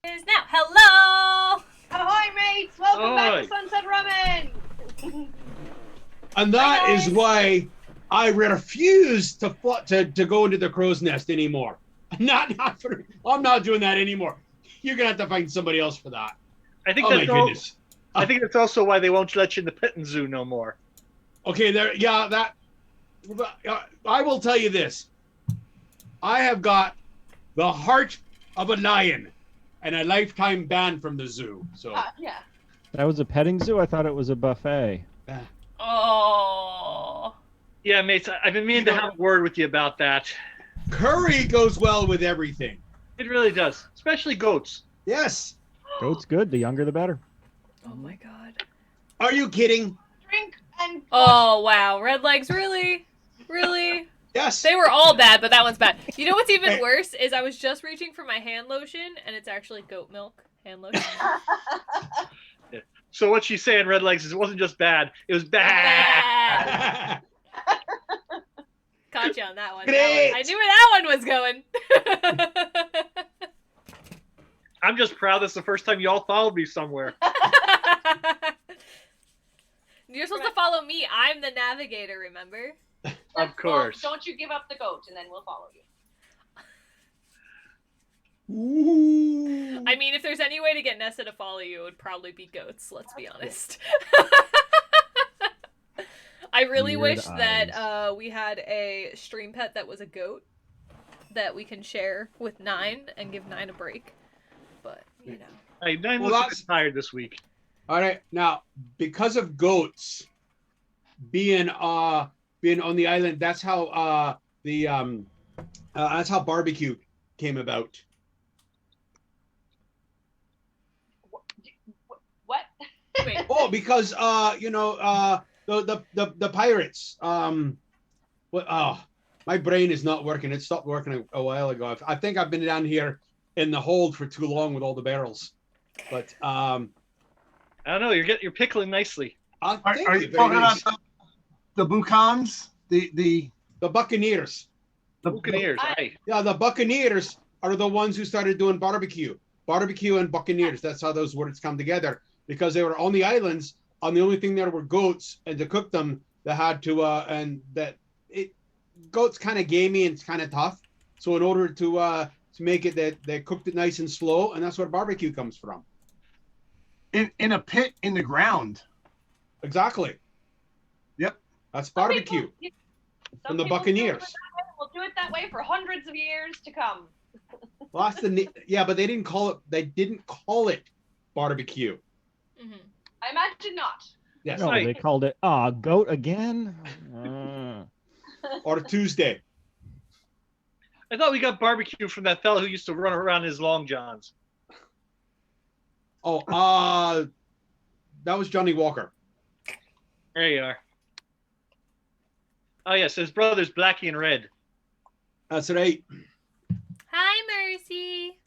Is now. Hello! Ahoy, mates! Welcome back to Sunset Rummin! And that is why I refuse to go into the crow's nest anymore. I'm not doing that anymore. You're gonna have to find somebody else for that. I think goodness. I think that's also why they won't let you in the petting zoo no more. Okay, I will tell you this. I have got the heart of a lion and a lifetime ban from the zoo. So yeah. That was a petting zoo? I thought it was a buffet. Oh. Yeah, mates, I've been meaning to have a word with you about that. Curry goes well with everything. It really does, especially goats. Yes. Goat's good. The younger, the better. Oh my god. Are you kidding? Drink and... Oh, wow. Red legs, really? Really? Yes. They were all bad, but that one's bad. You know what's even worse is I was just reaching for my hand lotion, and it's actually goat milk hand lotion. Yeah. So what she's saying, Red Legs, is it wasn't just bad, it was bad. Caught you on that one. Great. I knew where that one was going. I'm just proud that's the first time y'all followed me somewhere. You're supposed to follow me. I'm the navigator, remember? Of course. Well, don't you give up the goat, and then we'll follow you. Ooh. I mean, if there's any way to get Nessa to follow you, it would probably be goats, let's be honest. I really wish that we had a stream pet that was a goat that we can share with Nine and give Nine a break. But, you know. Hey, Nine looks tired this week. All right, now because of goats being on the island, that's how that's how barbecue came about. What? Wait. Oh, because the pirates. My brain is not working. It stopped working a while ago. I think I've been down here in the hold for too long with all the barrels. But I don't know. You're pickling nicely. Are you talking about the Bucans? The Buccaneers. The Buccaneers, right? Yeah, the Buccaneers are the ones who started doing barbecue. Barbecue and Buccaneers. That's how those words come together. Because they were on the islands, and the only thing there were goats, and to cook them, they had to goats kind of gamey and kind of tough. So in order to make it, they cooked it nice and slow, and that's where barbecue comes from. in a pit in the ground. Exactly. Yep. That's barbecue. From the Buccaneers. We'll do it that way for hundreds of years to come. Well, that's but they didn't call it barbecue. Mm-hmm. I imagine not. Yes. No, they called it goat again. Or Tuesday. I thought we got barbecue from that fellow who used to run around his long johns. Oh, that was Johnny Walker. There you are. Oh yes, his brother's Blackie and Red. That's right. Hi, Mercy.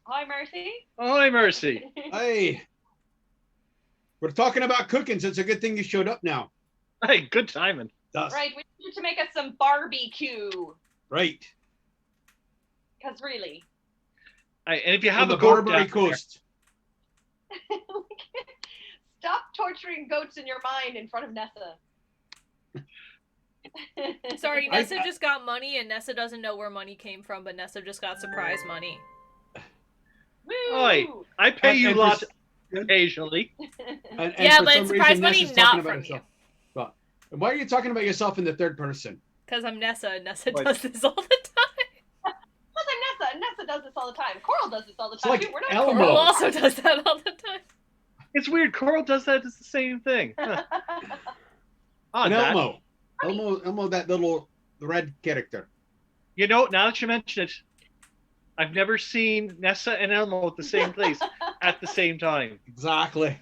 Hi, Mercy. Oh, hi, Mercy. Hey. We're talking about cooking, so it's a good thing you showed up now. Hey, good timing. Right, we need to make us some barbecue. Right. Because really. And if you have On a the goat Barbary down Coast. Stop torturing goats in your mind in front of Nessa. Sorry, Nessa just got money, and Nessa doesn't know where money came from, but Nessa just got surprise money. Woo! Oi, I pay you And lots occasionally. And Yeah, for but some it's surprise reason, money Nessa's not talking about from herself. Well, why are you talking about yourself in the third person? Because I'm Nessa, and Nessa What? does this all the time. Plus, I'm Nessa. Nessa does this all the time. Coral does this all the It's time. like too. We're not Elmo. Coral also does that all the time. It's weird. Coral does that. It's the same thing. Huh. And That. Elmo, that little red character. You know, now that you mention it, I've never seen Nessa and Elmo at the same place at the same time. Exactly.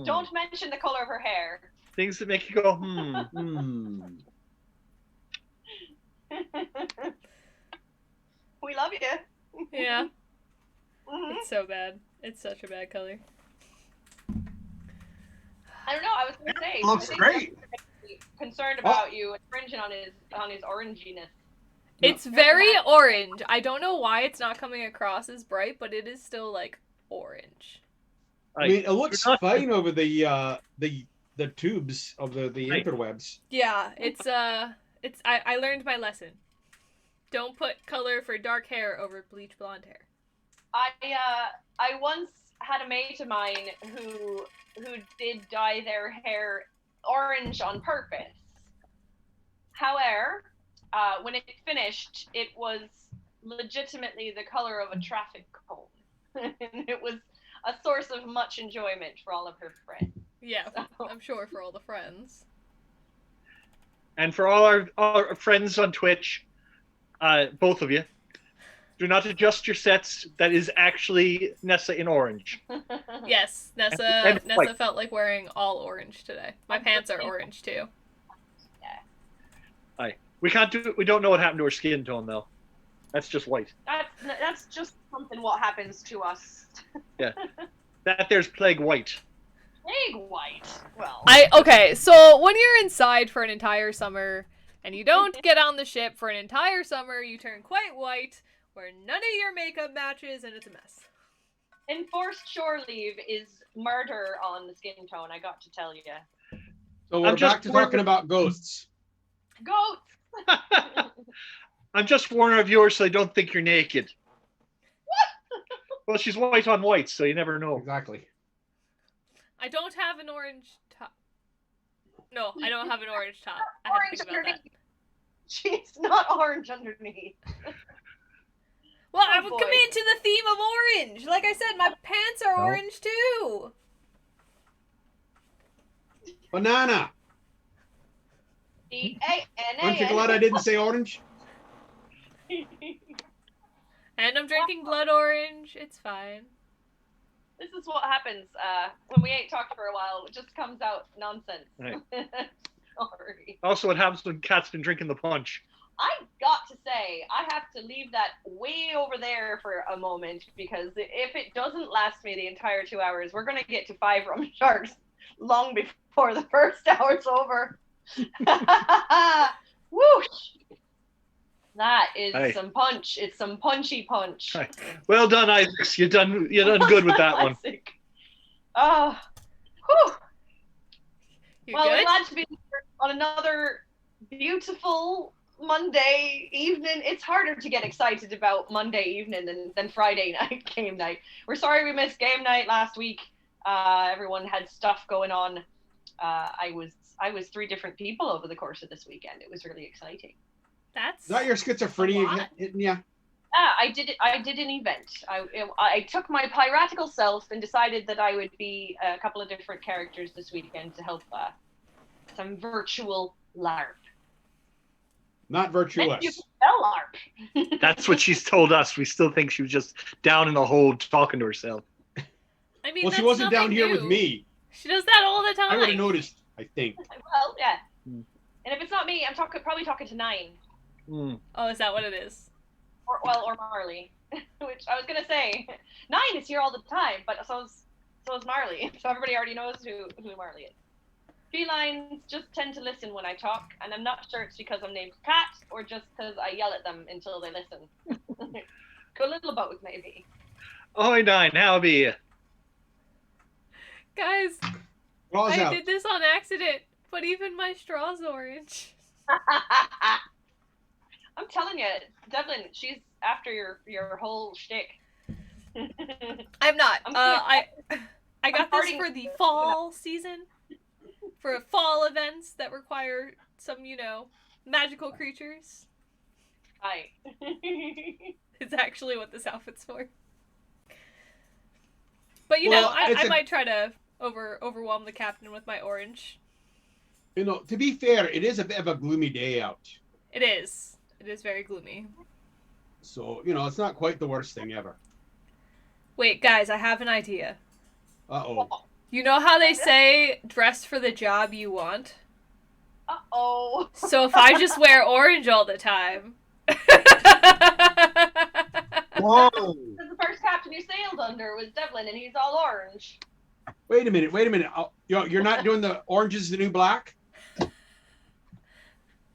Don't mention the color of her hair. Things that make you go, We love you. Yeah, Mhm. it's so bad. It's such a bad color. I don't know. I was gonna say. Looks I think great. Jeff's concerned about you infringing on his oranginess. It's very orange. I don't know why it's not coming across as bright, but it is still like orange. I mean, it looks fine over the tubes of the interwebs. Yeah, I learned my lesson. Don't put color for dark hair over bleach blonde hair. I once had a mate of mine who did dye their hair orange on purpose. However, when it finished, it was legitimately the color of a traffic cone. And it was a source of much enjoyment for all of her friends. Yeah, so. I'm sure for all the friends. And for all our friends on Twitch, both of you, do not adjust your sets. That is actually Nessa in orange. Yes, Nessa felt like wearing all orange today. My pants are orange too. Yeah. We don't know what happened to her skin tone though. That's just white. That's just something what happens to us. Yeah. That there's plague white. Plague white. Well. Okay, so when you're inside for an entire summer and you don't get on the ship for an entire summer, you turn quite white, where none of your makeup matches, and it's a mess. Enforced shore leave is murder on the skin tone, I got to tell you. So we're back to talking about ghosts. Goats! I'm just warning our viewers so they don't think you're naked. What? Well, she's white on white, so you never know. Exactly. I don't have an orange top. No, I don't have an orange top. I had to think about that. She's not orange underneath. Well, I'm committed to the theme of orange. Like I said, my pants are orange too. Banana. B-A-N-A-N. Aren't you glad I didn't say orange? And I'm drinking blood orange. It's fine. This is what happens when we ain't talked for a while. It just comes out nonsense. Right. Sorry. Also, what happens when Kat's been drinking the punch? I got to say, I have to leave that way over there for a moment, because if it doesn't last me the entire 2 hours, we're going to get to 5 rum sharks long before the first hour's over. Whoosh! That is some punch. It's some punchy punch. Aye. Well done, Isaac. You done good with that one. Oh, whew. Well, we're glad to be here on another beautiful Monday evening. It's harder to get excited about Monday evening than Friday night game night. We're sorry we missed game night last week. Everyone had stuff going on. I was 3 different people over the course of this weekend. It was really exciting. Is that your schizophrenia hitting you? I did an event. I took my piratical self and decided that I would be a couple of different characters this weekend to help some virtual LARP. Not virtuous. You can LARP. That's what she's told us. We still think she was just down in the hole talking to herself. I mean, well, she wasn't down here with me. She does that all the time. I would have noticed, I think. Well, yeah. And if it's not me, I'm probably talking to 9. Oh, is that what it is? Or Marley, which I was gonna say, 9 is here all the time, but so is Marley. So everybody already knows who Marley is. Felines just tend to listen when I talk, and I'm not sure it's because I'm named Cat or just because I yell at them until they listen. Go a little both, maybe. Oi, 9, how be you? Guys, I did this on accident, but even my straw's orange. I'm telling you, Devlin, she's after your whole shtick. I'm not. I got this for the fall season, for fall events that require some, magical creatures. Hi. It's actually what this outfit's for. But I might try to overwhelm the captain with my orange. To be fair, it is a bit of a gloomy day out. It is. It is very gloomy. So, it's not quite the worst thing ever. Wait, guys, I have an idea. Uh-oh. You know how they say, dress for the job you want? Uh-oh. So if I just wear orange all the time... Whoa! The first captain you sailed under was Devlin, and he's all orange. Wait a minute. You're not doing the orange is the new black?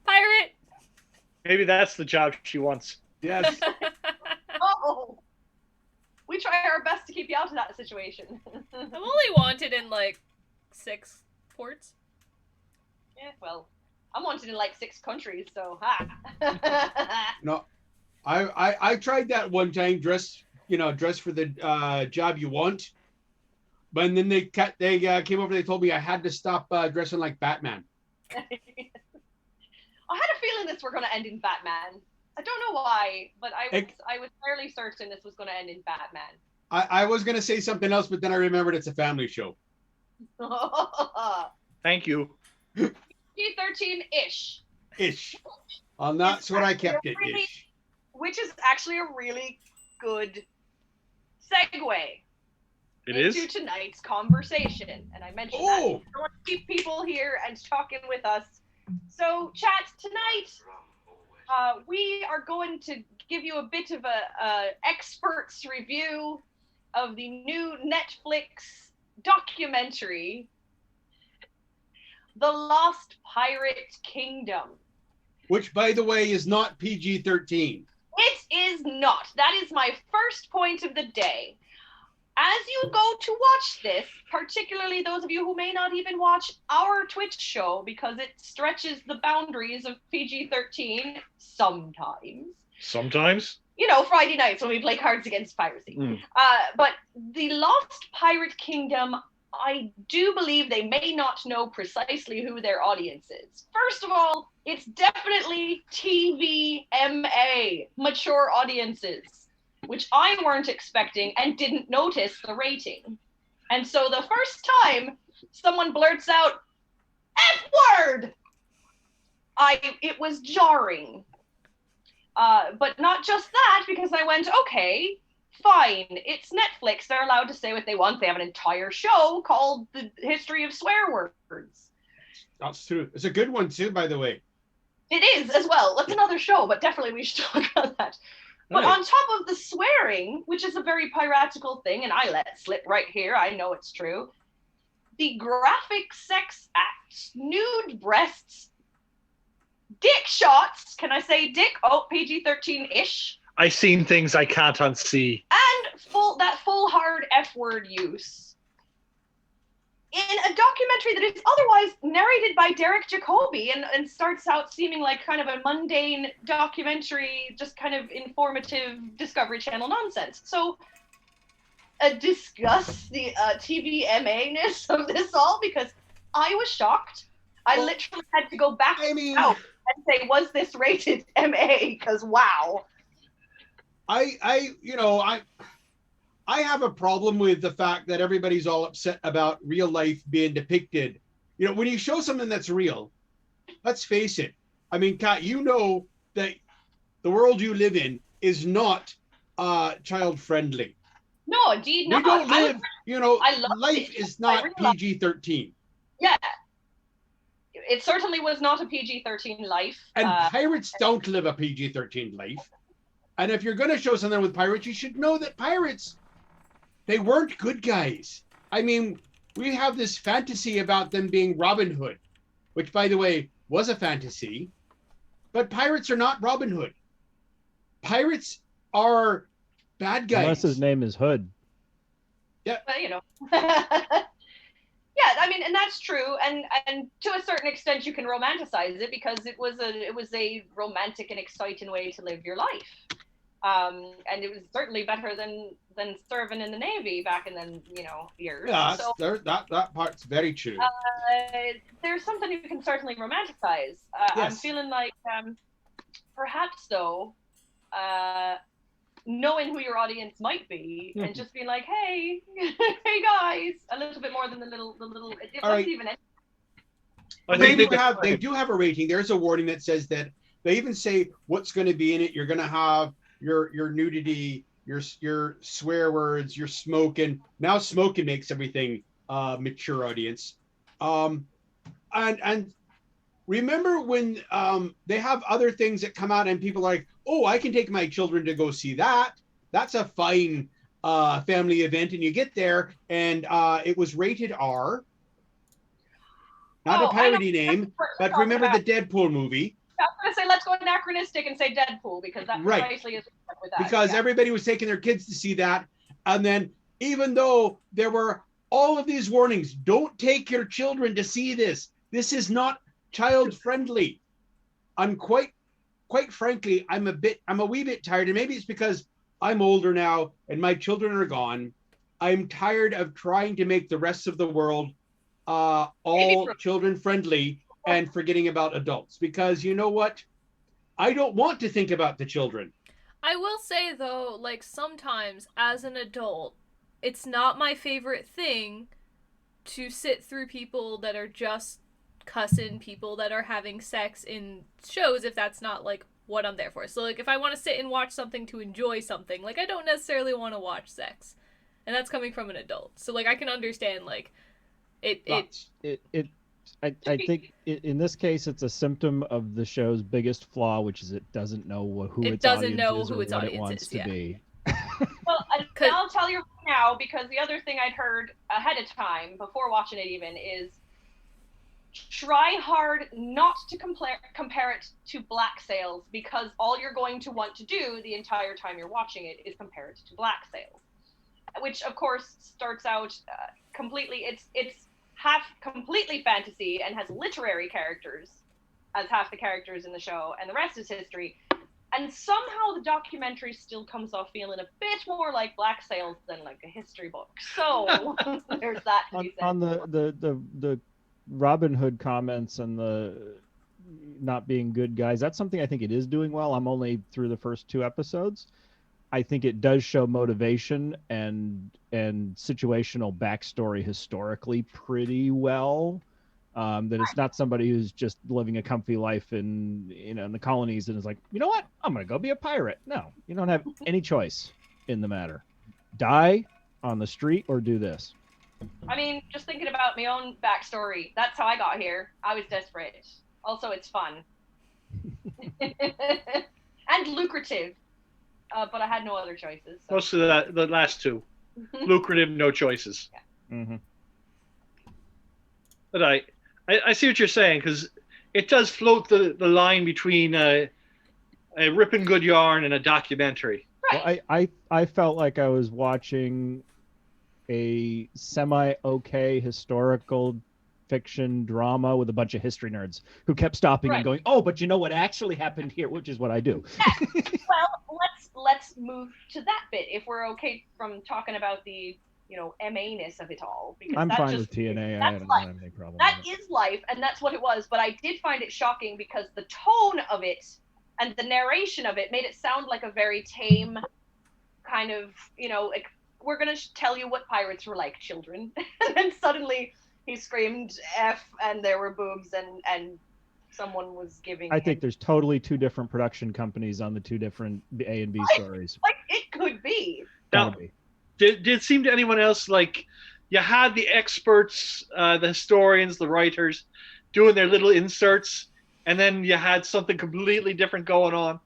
Pirate! Maybe that's the job she wants. Yes. Oh, we try our best to keep you out of that situation. I'm only wanted in like 6 ports. Yeah, well, I'm wanted in like 6 countries, so ha. No, I tried that one time. Dress for the job you want, but then they came over. They told me I had to stop dressing like Batman. I had a feeling this were going to end in Batman. I don't know why, but I was fairly certain this was going to end in Batman. I was going to say something else, but then I remembered it's a family show. Thank you. P13-ish. Ish. Well, that's what I kept it. Ish. Which is actually a really good segue into tonight's conversation. And I mentioned that I want to keep people here and talking with us. So, chat, tonight we are going to give you a bit of a expert's review of the new Netflix documentary, The Lost Pirate Kingdom. Which, by the way, is not PG-13. It is not. That is my first point of the day. As you go to watch this, particularly those of you who may not even watch our Twitch show because it stretches the boundaries of PG-13 sometimes. Sometimes? You know, Friday nights when we play Cards Against Piracy. But the Lost Pirate Kingdom, I do believe they may not know precisely who their audience is. First of all, it's definitely TVMA, mature audiences, which I weren't expecting and didn't notice the rating. And so the first time someone blurts out, F-word! It was jarring. But not just that, because I went, okay, fine, it's Netflix. They're allowed to say what they want. They have an entire show called The History of Swear Words. That's true. It's a good one, too, by the way. It is, as well. That's another show, but definitely we should talk about that. But on top of the swearing, which is a very piratical thing, and I let it slip right here, I know it's true, the graphic sex acts, nude breasts, dick shots, can I say dick? Oh, PG-13-ish. I've seen things I can't unsee. And full hard F-word use. In a documentary that is otherwise narrated by Derek Jacobi and starts out seeming like kind of a mundane documentary, just kind of informative Discovery Channel nonsense. So discuss the TVMA-ness of this all, because I was shocked. I literally had to go back out and say, was this rated MA? Because wow. I have a problem with the fact that everybody's all upset about real life being depicted. You know, when you show something that's real, let's face it. I mean, Kat, you know that the world you live in is not child friendly. No, indeed not. We don't live, life is not PG-13. Yeah. It certainly was not a PG-13 life. And pirates don't live a PG-13 life. And if you're going to show something with pirates, you should know that pirates, they weren't good guys. I mean, we have this fantasy about them being Robin Hood, which, by the way, was a fantasy. But pirates are not Robin Hood. Pirates are bad guys. Unless his name is Hood. Yeah. But, you know. Yeah, I mean, and that's true, and to a certain extent, you can romanticize it because it was a romantic and exciting way to live your life, and it was certainly better than serving in the Navy back in the years. Yeah, so, that part's very true. There's something you can certainly romanticize. Yes. I'm feeling like perhaps though. Knowing who your audience might be and just being like, hey guys, a little bit more than the little it wasn't even they do have a rating. There's a warning that says that they even say what's going to be in it. You're going to have your nudity, your swear words, your smoking. Now smoking makes everything mature audience. And remember when they have other things that come out and people are like, oh, I can take my children to go see that. That's a fine family event. And you get there and it was rated R. Not a parody name, but remember the Deadpool movie. I was going to say, let's go anachronistic and say Deadpool, because that Right. precisely is with that. Because everybody was taking their kids to see that. And then even though there were all of these warnings, don't take your children to see this. This is not child friendly. I'm quite frankly, I'm a wee bit tired, and maybe it's because I'm older now and my children are gone. I'm tired of trying to make the rest of the world all children friendly and forgetting about adults, because you know what? I don't want to think about the children. I will say though, like sometimes as an adult, it's not my favorite thing to sit through people that are just cussing, people that are having sex in shows, if that's not like what I'm there for. So like if I want to sit and watch something to enjoy something, like I don't necessarily want to watch sex. And that's coming from an adult. So like I can understand like I think in this case it's a symptom of the show's biggest flaw, which is it doesn't know who it its doesn't audience know is who or its what it audience wants is, to yeah. be. Well, and I'll tell you now, because the other thing I'd heard ahead of time, before watching it even, is try hard not to compare it to Black Sails, because all you're going to want to do the entire time you're watching it is compare it to Black Sails, which of course starts out completely, it's half completely fantasy and has literary characters as half the characters in the show, and the rest is history. And somehow the documentary still comes off feeling a bit more like Black Sails than like a history book. So there's that to be said. On the Robin Hood comments and the not being good guys, that's something I think it is doing well. I'm only through the first 2 episodes. I think it does show motivation and situational backstory historically pretty well. That it's not somebody who's just living a comfy life in the colonies and is like, you know what, I'm gonna go be a pirate. No, you don't have any choice in the matter. Die on the street or do this. I mean, just thinking about my own backstory, that's how I got here. I was desperate. Also, it's fun. And lucrative. But I had no other choices. So. Most of the last 2. Lucrative, no choices. Yeah. Mm-hmm. But I see what you're saying, because it does float the line between a ripping good yarn and a documentary. Right. Well, I felt like I was watching a semi-okay historical fiction drama with a bunch of history nerds who kept stopping and going, oh, but you know what actually happened here, which is what I do. Yeah. Well, let's move to that bit, if we're okay from talking about the MA-ness of it all. Because I'm fine with TNA. I don't have any problem. That is life, and that's what it was. But I did find it shocking because the tone of it and the narration of it made it sound like a very tame kind of, like, we're going to tell you what pirates were like, children. And then suddenly he screamed F and there were boobs and someone was giving. I think there's totally 2 different production companies on the 2 different A and B stories. Like, it could be. Now, did it seem to anyone else like you had the experts, the historians, the writers doing their little inserts, and then you had something completely different going on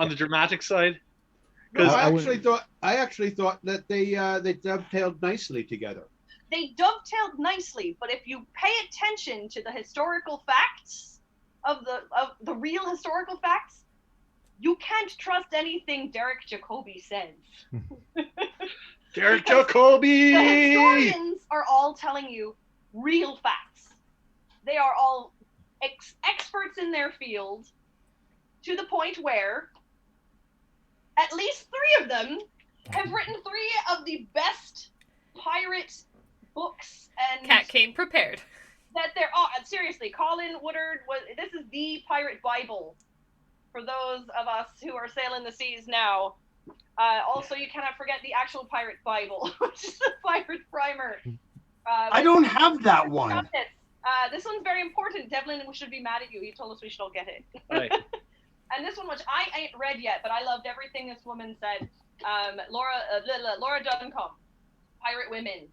the dramatic side? No, I actually thought that they dovetailed nicely together. They dovetailed nicely, but if you pay attention to the historical facts of the real historical facts, you can't trust anything Derek Jacobi says. Derek Jacobi! The historians are all telling you real facts. They are all experts in their field, to the point where at least 3 of them have written 3 of the best pirate books. And Cat came prepared. That there are, seriously, Colin Woodard this is the pirate Bible for those of us who are sailing the seas now. Also, you cannot forget the actual pirate Bible, which is the pirate primer. I don't have that one. This one's very important. Devlin should be mad at you. He told us we should all get it. Right. And this one, which I ain't read yet, but I loved everything this woman said. Laura Duncombe, Pirate Women.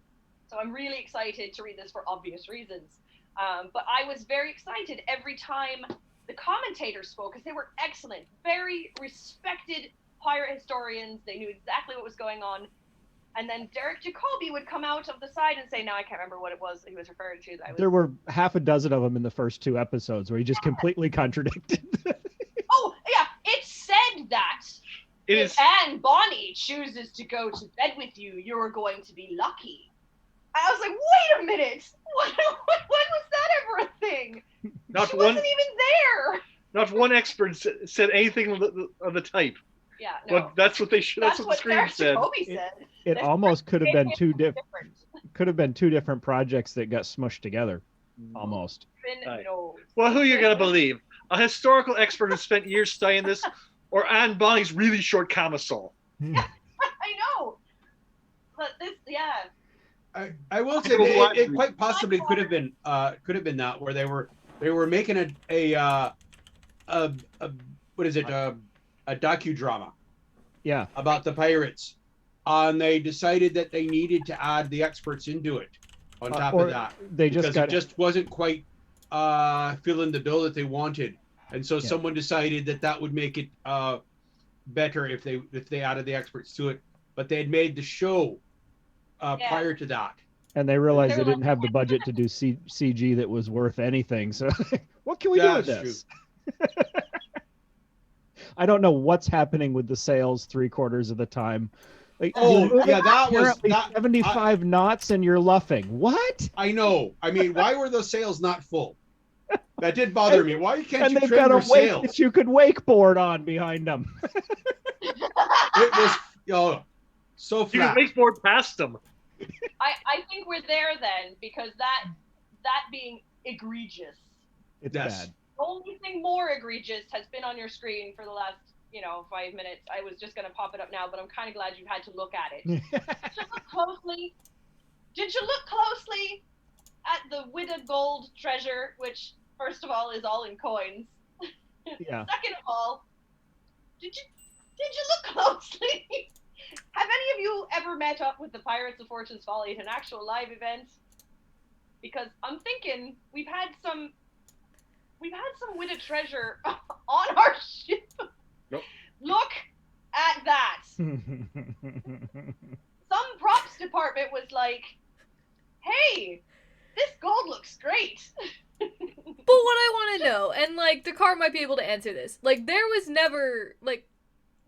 So I'm really excited to read this for obvious reasons. But I was very excited every time the commentators spoke, because they were excellent, very respected pirate historians. They knew exactly what was going on. And then Derek Jacobi would come out of the side and say, no, I can't remember what it was he was referring to. There were half a dozen of them in the first 2 episodes where he just completely contradicted. Oh, if Anne Bonny chooses to go to bed with you, you're going to be lucky. I was like, wait a minute. When was that ever a thing? She wasn't even there. Not one expert said anything of the type. Yeah, no. But that's what they should. That's what the screen said. It almost could have been two different. Could have been two different projects that got smushed together. Almost. Well, who are you gonna believe? A historical expert who spent years studying this, or Anne Bonny's really short camisole? I know. But this, yeah. I will say that it quite possibly could have been that, where they were making a what is it, a docudrama, about the pirates, and they decided that they needed to add the experts into it on top of that, because it just wasn't quite filling the bill that they wanted, and so someone decided that would make it better if they added the experts to it, but they had made the show prior to that. And they realized they didn't have the budget to do CG that was worth anything. So what can we do with this? I don't know what's happening with the sails 3/4 of the time. Like, that was 75 knots and you're luffing. What? I know. I mean, why were those sails not full? That did bother me. Why can't you trim your sails? And they've got a wake that you could wakeboard on behind them. It was so flat. You could wakeboard past them. I think we're there then, because that being egregious. It's bad. The only thing more egregious has been on your screen for the last 5 minutes. I was just gonna pop it up now, but I'm kind of glad you had to look at it. Did you look closely at the Wida gold treasure, which first of all is all in coins? Yeah. Second of all, did you look closely? Have any of you ever met up with the Pirates of Fortune's Folly at an actual live event? Because I'm thinking we've had some Wida treasure on our ship. Nope. Look at that. Some props department was like, hey, this gold looks great. But what I want to know, and Dakar might be able to answer this, there was never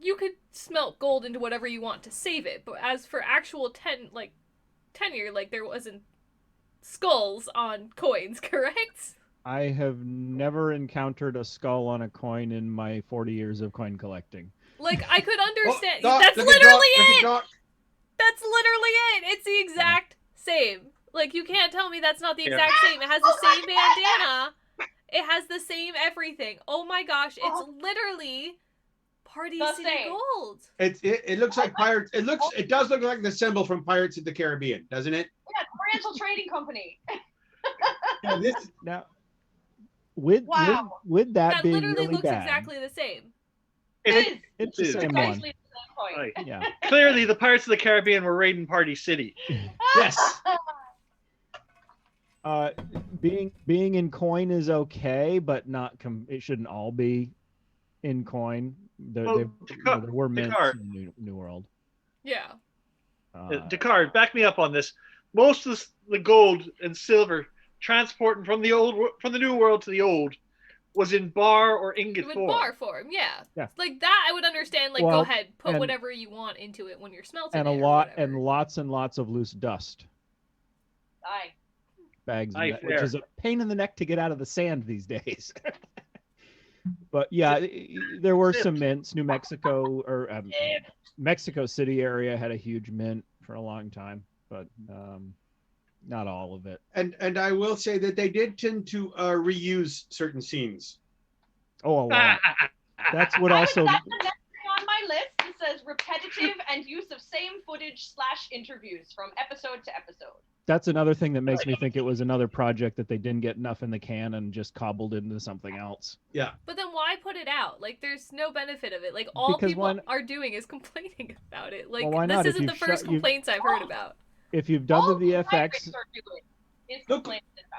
you could smelt gold into whatever you want to save it, but as for actual tenure, there wasn't skulls on coins, correct? I have never encountered a skull on a coin in my 40 years of coin collecting. I could understand. Doc, that's literally it. Doc. That's literally it. It's the exact same. You can't tell me that's not the exact same. It has the same bandana. It has the same everything. Oh my gosh, it's literally Party City Gold. It looks like Pirates. It does look like the symbol from Pirates of the Caribbean, doesn't it? Yeah, Oriental Trading Company. With that being literally really looks bad, exactly the same. It's the same one. The same point. Right. Yeah. Clearly, the Pirates of the Caribbean were raiding Party City. Yes. Being in coin is okay, but not. It shouldn't all be in coin. There were mints in New World. Yeah. Dakar, back me up on this. Most of the gold and silver transporting from the New World to the Old was in bar or ingot form. Bar form, yeah. That I would understand. Go ahead, put whatever you want into it when you're smelting and lots and lots of loose dust. Aye. Bags, which is a pain in the neck to get out of the sand these days. But yeah, there were some mints. New Mexico or Mexico City area had a huge mint for a long time, but not all of it. And I will say that they did tend to reuse certain scenes. Oh, a lot. That's what also. That's the next thing on my list. It says repetitive and use of same footage / interviews from episode to episode. That's another thing that makes me think it was another project that they didn't get enough in the can and just cobbled into something else. Yeah. But then why put it out? There's no benefit of it. All people are doing is complaining about it. This isn't the first complaints I've heard about. If you've done the VFX,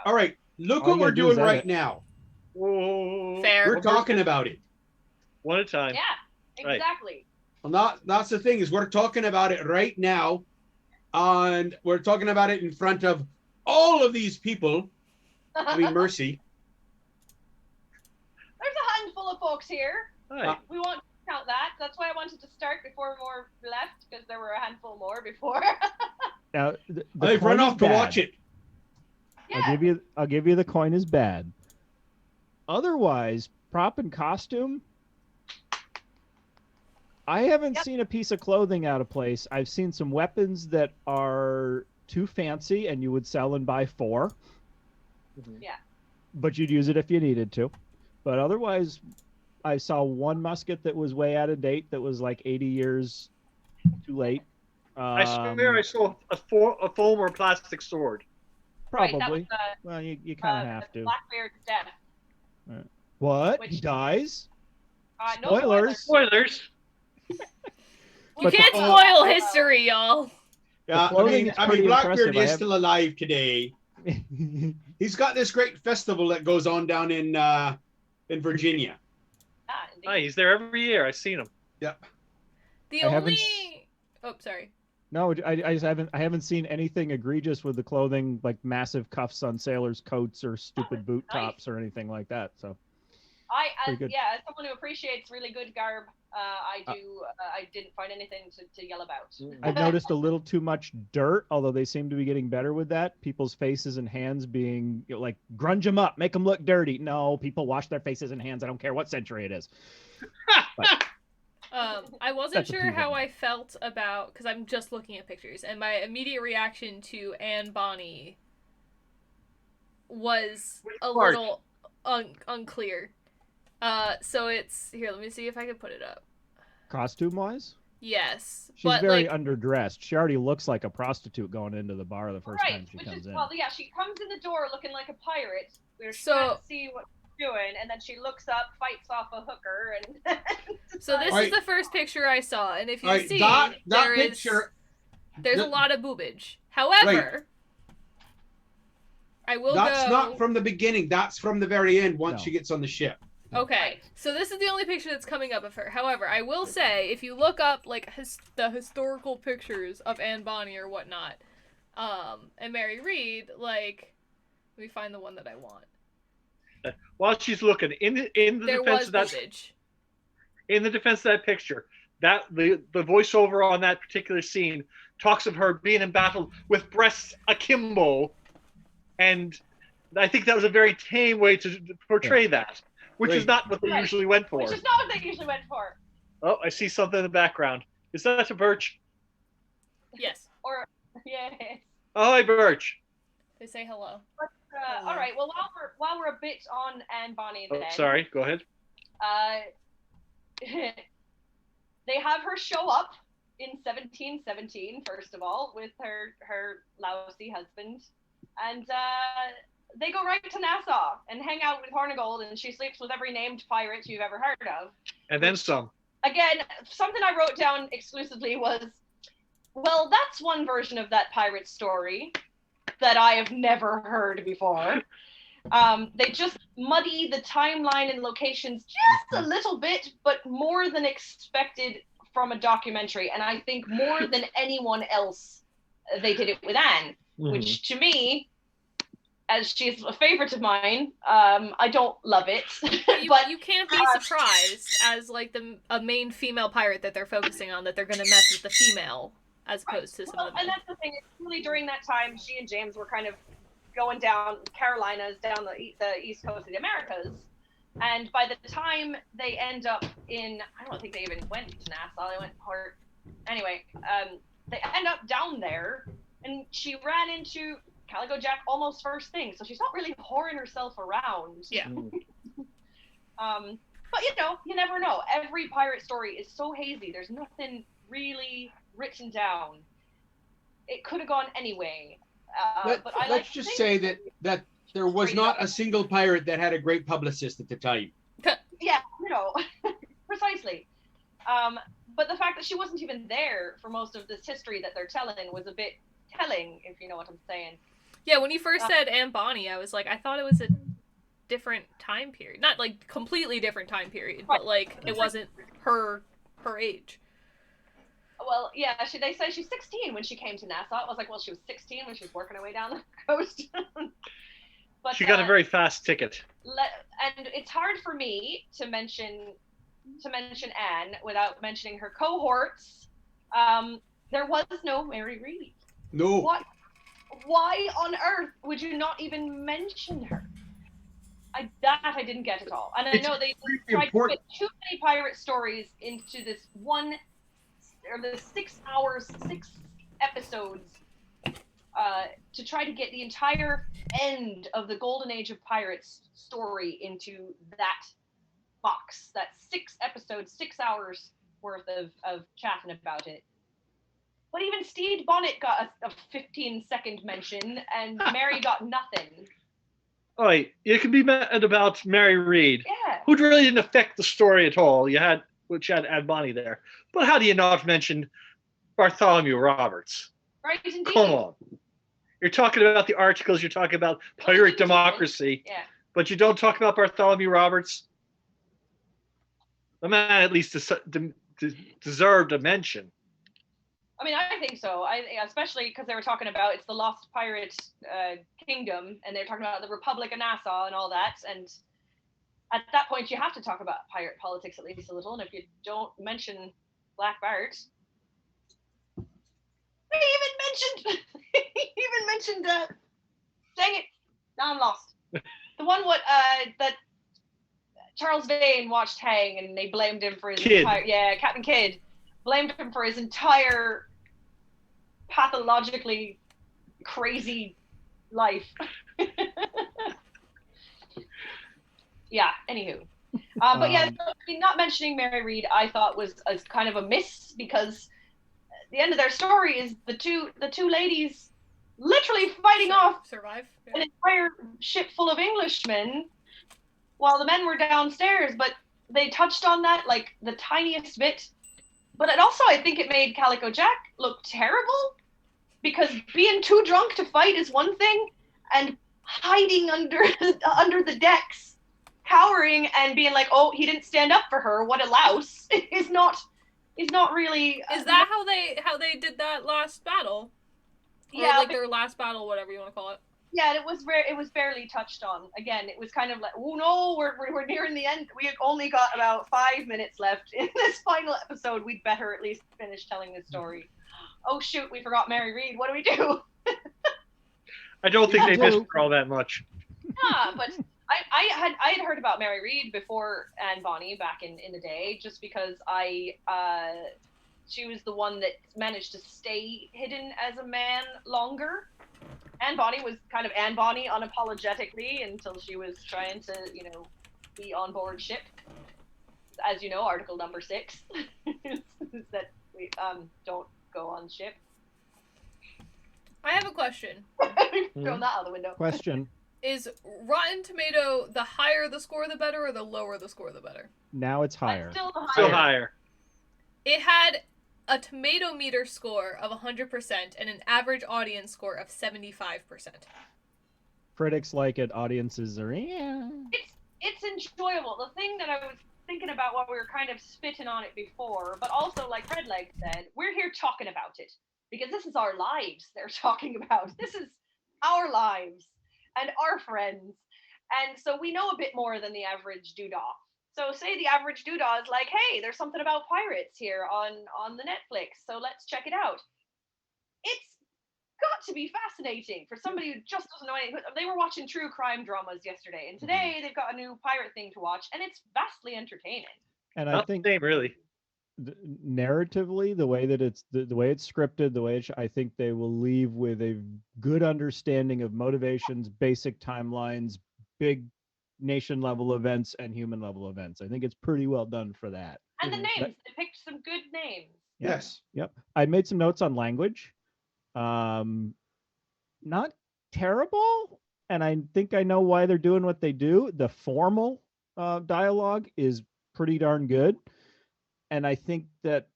all right, look what we're doing right now. Fair. We're talking about it. One at a time. Yeah, exactly. Well, that's the thing, is we're talking about it right now, and we're talking about it in front of all of these people. I mean, mercy. There's a handful of folks here. Hi. We won't count that. That's why I wanted to start before more left, because there were a handful more before. Now, They've run off to watch it. Yeah. I'll give you the coin is bad. Otherwise, prop and costume, I haven't seen a piece of clothing out of place. I've seen some weapons that are too fancy and you would sell and buy 4. Yeah. But you'd use it if you needed to. But otherwise, I saw one musket that was way out of date that was like 80 years too late. I swear I saw a foam or plastic sword. Probably. Right, that was, well, you kind of have to. Blackbeard's death. What? He dies? No Spoilers. Spoilers. You can't spoil history, y'all. Yeah, I mean, Blackbeard is still alive today. He's got this great festival that goes on down in Virginia. He's there every year. I've seen him. Yep. Oh, sorry. No, I just haven't seen anything egregious with the clothing, like massive cuffs on sailors' coats or stupid boot tops or anything like that. So, as someone who appreciates really good garb, I didn't find anything to yell about. I've noticed a little too much dirt, although they seem to be getting better with that. People's faces and hands being like, grunge them up, make them look dirty. No, people wash their faces and hands. I don't care what century it is. But, I wasn't sure how I felt about, because I'm just looking at pictures, and my immediate reaction to Anne Bonny was a little unclear. So it's here. Let me see if I can put it up. Costume-wise, yes, she's very underdressed. She already looks like a prostitute going into the bar the first time she comes in. Well, yeah, she comes in the door looking like a pirate. We're trying to see what she's doing, and then she looks up, fights off a hooker, and. So this is the first picture I saw, and if you see, there's a lot of boobage. However, I will That's not from the beginning. That's from the very end once she gets on the ship. Okay, so this is the only picture that's coming up of her. However, I will say, if you look up like the historical pictures of Anne Bonny or whatnot, and Mary Read, like, let me find the one that I want. While she's looking, in the defense of that, boobage. In the defense of that picture, that the voiceover on that particular scene talks of her being in battle with breasts akimbo, and I think that was a very tame way to portray that. Which is not what they usually went for. Which is not what they usually went for. Oh, I see something in the background. Is that a Birch? Yes. Yes. Oh, hi, Birch. They say hello. But, all right. Well, while we're a bit on Anne Bonny, then. Oh, sorry. Go ahead. They have her show up in 1717, first of all, with her lousy husband, and they go right to Nassau and hang out with Hornigold, and she sleeps with every named pirate you've ever heard of. And then some. Again, something I wrote down exclusively was, well, that's one version of that pirate story that I have never heard before. They just muddy the timeline and locations just a little bit, but more than expected from a documentary. And I think more than anyone else, they did it with Anne, which to me, as she's a favorite of mine, I don't love it. But you can't be surprised as like a main female pirate that they're focusing on, that they're going to mess with the female as opposed to some of the men. And that's the thing. It's really during that time, she and James were kind of going down Carolinas, down the east coast of the Americas. And by the time they end up in, I don't think they even went to Nassau. They went Port. Anyway, they end up down there, and she ran into Calico Jack almost first thing, so she's not really whoring herself around. Yeah. But you never know. Every pirate story is so hazy. There's nothing really written down. It could have gone anyway. But let's just say that there was not a single pirate that had a great publicist at the time. Yeah, precisely. But the fact that she wasn't even there for most of this history that they're telling was a bit telling, if you know what I'm saying. Yeah, when you first said Anne Bonny, I was like, I thought it was a different time period. Not like completely different time period, but like it wasn't her age. Well, yeah, they say she's 16 when she came to Nassau. I was like, well, she was 16 when she was working her way down the coast. But she got a very fast ticket. And it's hard for me to mention to mention Anne without mentioning her cohorts. There was no Mary Read. No. What? Why on earth would you not even mention her? I didn't get at all. And I know they tried to fit too many pirate stories into this one, or the 6 hours, 6 episodes, to try to get the entire end of the Golden Age of Pirates story into that box. That 6 episodes, 6 hours worth of chatting about it. But even Stede Bonnet got a 15-second mention, and Mary got nothing. Oh, you can be mad about Mary Read, Yeah. who really didn't affect the story at all. You had Ad Bonny there. But how do you not mention Bartholomew Roberts? Right, indeed. Come on. You're talking about the articles, you're talking about pirate democracy, yeah. But you don't talk about Bartholomew Roberts? The man at least deserved a mention. I mean, I think so. Especially because they were talking about it's the Lost Pirate Kingdom, and they're talking about the Republic of Nassau and all that. And at that point, you have to talk about pirate politics at least a little. And if you don't mention Black Bart, he even mentioned. Dang it! Now I'm lost. The one that Charles Vane watched hang, and they blamed him for his entire Captain Kidd blamed him for his entire pathologically crazy life. Yeah, anywho. But yeah, not mentioning Mary Read I thought was kind of a miss, because the end of their story is the two ladies literally fighting off an entire ship full of Englishmen while the men were downstairs, but they touched on that like the tiniest bit. But it also, I think it made Calico Jack look terrible, because being too drunk to fight is one thing, and hiding under the decks, cowering and being like, "Oh, he didn't stand up for her. What a louse!" is not really. Is that how they did that last battle? Or yeah, like their last battle, whatever you want to call it. Yeah, it was barely touched on. Again, it was kind of like, oh no, we're nearing the end. We have only got about 5 minutes left in this final episode. We'd better at least finish telling this story. Oh shoot, we forgot Mary Read. What do we do? I don't think they missed her all that much. Yeah, but I had heard about Mary Read before Anne Bonny back in the day, just because she was the one that managed to stay hidden as a man longer. Anne Bonny was kind of Anne Bonny unapologetically until she was trying to, be on board ship. As you know, Article number 6 is that we don't go on ship. I have a question. Throw that out the window. Question. Is Rotten Tomato the higher the score the better, or the lower the score the better? Now it's higher. Still higher. It had a tomato meter score of 100% and an average audience score of 75%. Critics like it, audiences are It's enjoyable. The thing that I was thinking about while we were kind of spitting on it before, but also like Redleg said, we're here talking about it because this is our lives they're talking about. This is our lives and our friends. And so we know a bit more than the average doodah. So say the average doodah is like, hey, there's something about pirates here on the Netflix, so let's check it out. It's got to be fascinating for somebody who just doesn't know anything. They were watching true crime dramas yesterday, and today they've got a new pirate thing to watch, and it's vastly entertaining. And I think really narratively, the way that it's the way it's scripted, the way I think they will leave with a good understanding of motivations, basic timelines, big nation level events, and human level events. I think it's pretty well done for that. And the names, they picked some good names. Yes. Yep. I made some notes on language. Not terrible, and I think I know why they're doing what they do. The formal dialogue is pretty darn good, and I think that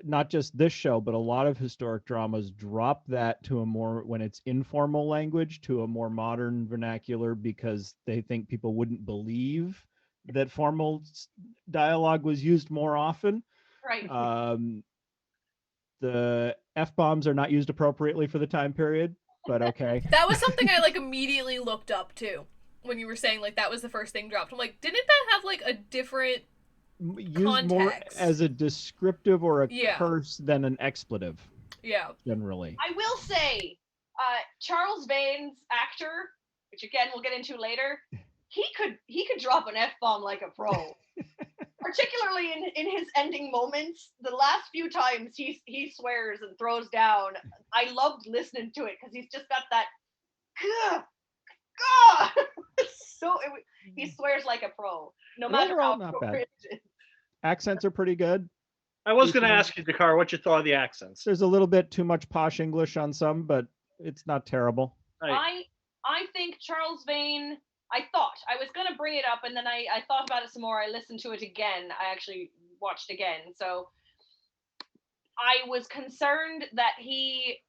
not just this show, but a lot of historic dramas drop that to a more, when it's informal language, to a more modern vernacular, because they think people wouldn't believe that formal dialogue was used more often. Right. The F-bombs are not used appropriately for the time period, but okay. That was something I immediately looked up too when you were saying that was the first thing dropped. I'm like, didn't that have a different used more Context. as a descriptive or a Yeah. curse than an expletive. Yeah. Generally. I will say, Charles Vane's actor, which again we'll get into later, he could drop an F-bomb like a pro. Particularly in his ending moments, the last few times he swears and throws down, I loved listening to it because he's just got that. He swears like a pro, no matter Overall, how not bad. it is. Accents are pretty good. I was going to ask you, Dakar, what you thought of the accents. There's a little bit too much posh English on some, but it's not terrible. I think Charles Vane. I thought I was gonna bring it up, and then I thought about it some more. I listened to it again. I actually watched again. So I was concerned that he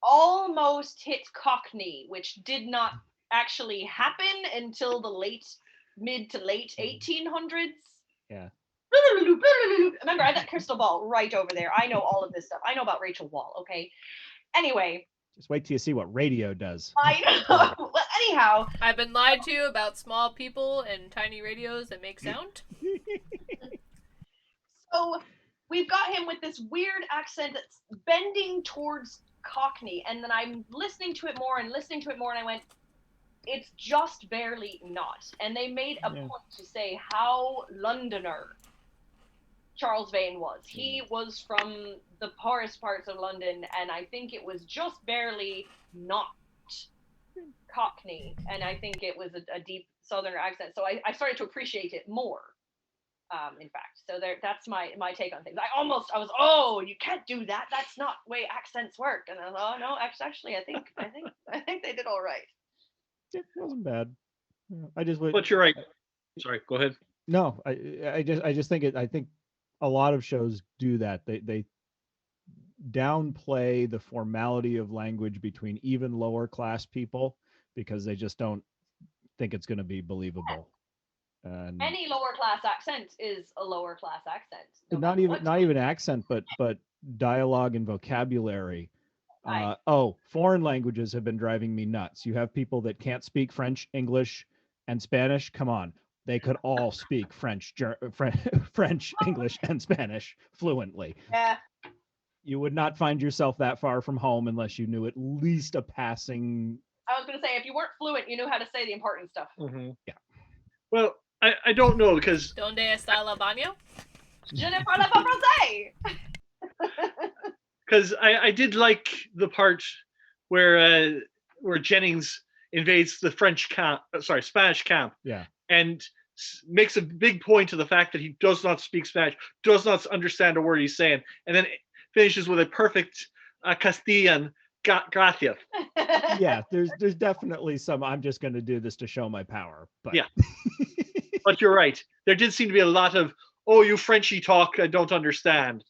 almost hit Cockney, which did not actually happen until the mid to late 1800s. Yeah. Remember, I had that crystal ball right over there. I know all of this stuff. I know about Rachel Wall, okay? Anyway. Just wait till you see what radio does. I know. Well, anyhow. I've been lied to about small people and tiny radios that make sound. So we've got him with this weird accent that's bending towards Cockney, and then I'm listening to it more, and I went, it's just barely not. And they made a point to say how Londoner Charles Vane was. He was from the poorest parts of London, and I think it was just barely not Cockney, and I think it was a deep Southerner accent. So I started to appreciate it more. In fact, so that's my take on things. You can't do that. That's not the way accents work. And I was, no, actually, I think they did all right. It wasn't bad. But you're right. Sorry, go ahead. No, I just think I think a lot of shows do that. They downplay the formality of language between even lower class people because they just don't think it's going to be believable. And any lower class accent is a lower class accent. Not even accent, but dialogue and vocabulary. Right. Foreign languages have been driving me nuts. You have people that can't speak French, English, and Spanish. Come on. They could all speak French, English, and Spanish fluently. Yeah. You would not find yourself that far from home unless you knew at least a passing. I was going to say, if you weren't fluent, you knew how to say the important stuff. Mm-hmm. Yeah. Well, I don't know because. Donde está el baño? Je ne parle pas français. Because I did like the part where Jennings invades the Spanish camp. Yeah. And makes a big point to the fact that he does not speak Spanish, does not understand a word he's saying, and then finishes with a perfect Castilian gracias. Yeah, there's definitely some. I'm just going to do this to show my power. But yeah, but you're right. There did seem to be a lot of you Frenchy talk. I don't understand.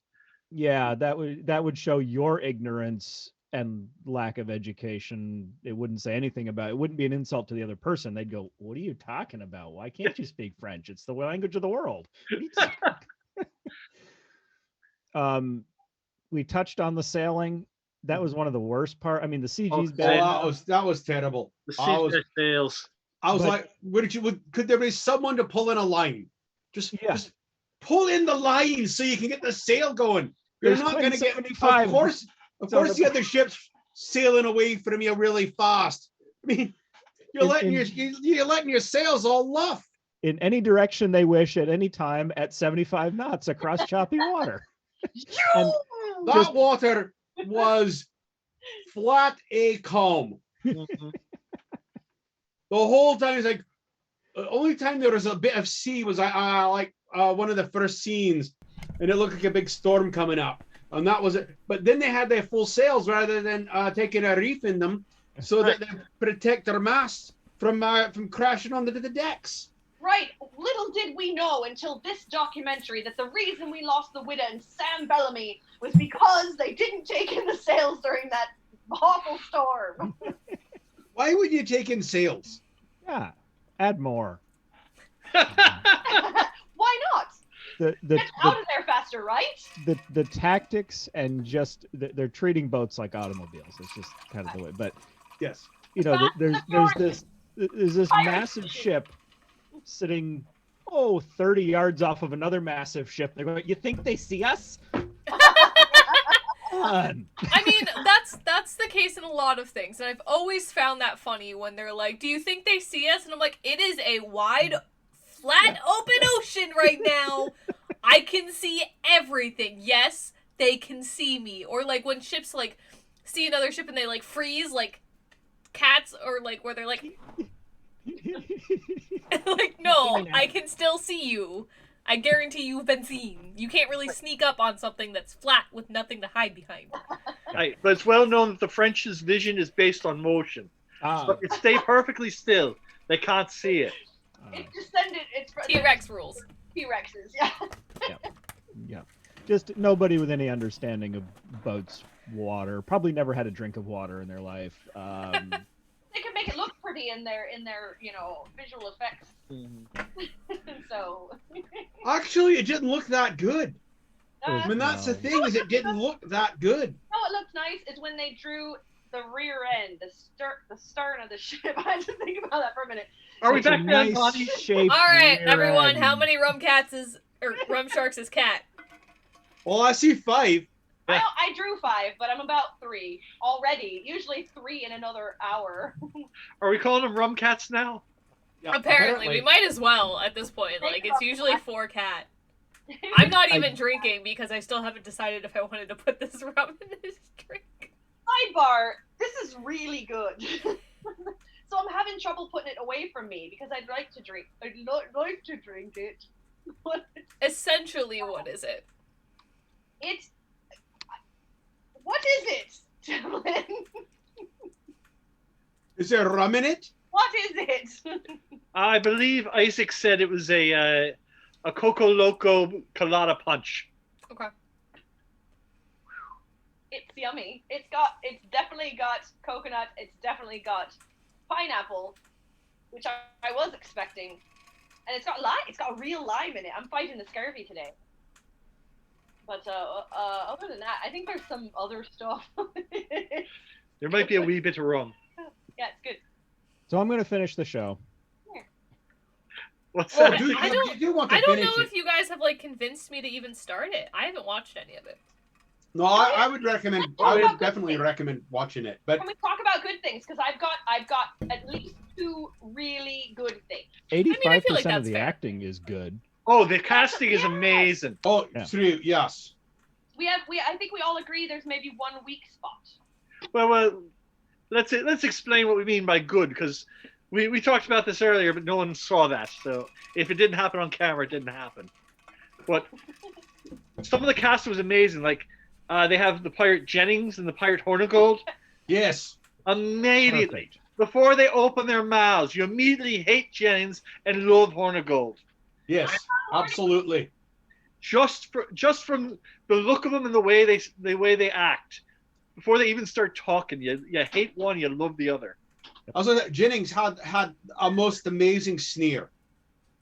Yeah, that would show your ignorance and lack of education. It wouldn't say anything about it. It wouldn't be an insult to the other person. They'd go, what are you talking about? Why can't you speak French? It's the language of the world. We touched on the sailing. That was one of the worst part. I mean, the CG's bad. That was terrible. The CG sails. I was like, could there be someone to pull in a line? Just pull in the line so you can get the sail going. You're not going to get, of course the other ship's sailing away from you really fast. I mean, you're letting your sails all luff. In any direction they wish at any time at 75 knots across choppy water. That water was flat a calm. The whole time it's like, the only time there was a bit of sea was one of the first scenes, and it looked like a big storm coming up. And that was it. But then they had their full sails rather than taking a reef in them, so that they protect their masts from crashing onto the decks. Right. Little did we know until this documentary that the reason we lost the Widow and Sam Bellamy was because they didn't take in the sails during that awful storm. Why would you take in sails? Yeah, add more. Why not? Get out of there faster, right? The tactics and just they're treating boats like automobiles. It's just kind of the way. But yes, there's this massive ship sitting 30 yards off of another massive ship. They're going, you think they see us? I mean, that's the case in a lot of things, and I've always found that funny when they're like, do you think they see us? And I'm like, it is a wide, flat, open ocean right now. I can see everything. Yes, they can see me. Or like when ships like see another ship and they like freeze, like cats, or like where they're like like, no, I can still see you. I guarantee you've been seen. You can't really sneak up on something that's flat with nothing to hide behind. Right, but it's well known that the French's vision is based on motion. So if it stay perfectly still, they can't see it. It's descended. It's T-Rex rules. T-Rexes, yeah. Yeah. Just nobody with any understanding of boats, water. Probably never had a drink of water in their life. They can make it look pretty in their visual effects. So. Actually, it didn't look that good. I mean, that's the thing, is it didn't look that good. No, it looked nice is when they drew the rear end, the stern of the ship. I had to think about that for a minute. Are we back down, Bonnie? Shape. All right, everyone, how many rum sharks is cat? Well, I see 5. I drew 5, but I'm about 3 already. Usually 3 in another hour. Are we calling them rum cats now? Yeah, Apparently, we might as well at this point. Like, it's usually 4 cat. I'm not even drinking because I still haven't decided if I wanted to put this rum in this drink. Sidebar, this is really good. So I'm having trouble putting it away from me because I'd like to drink. I'd like to drink it. Essentially, what is it? It's... What is it, gentlemen? Is there rum in it? What is it? I believe Isaac said it was a Coco Loco Colada Punch. Okay. It's yummy. It's definitely got coconut. It's definitely got pineapple, which I was expecting, and it's got lime. It's got real lime in it. I'm fighting the scurvy today. But other than that, I think there's some other stuff. There might be a wee bit of rum. Yeah, it's good. So I'm going to finish the show. What's Oh, that? dude, I you do want to don't finish know it. if you guys have like convinced me to even start it. I haven't watched any of it. No, I would recommend. I would definitely recommend watching it. But Can we talk about good things? Because I've got at least 2 really good things. 85% feel like of that's the fair. acting is good. Oh, the casting is amazing. oh, Yeah. 3, yes. I think we all agree there's maybe one weak spot. Well, let's explain what we mean by good, because we talked about this earlier, but no one saw that. So if it didn't happen on camera, it didn't happen. But some of the cast was amazing. Like they have the pirate Jennings and the pirate Hornigold. Yes. Immediately Perfect. before they open their mouths, you immediately hate Jennings and love Hornigold. Yes. Absolutely. Just from the look of them and the way they act, before they even start talking, you hate one, you love the other. Also, Jennings had a most amazing sneer.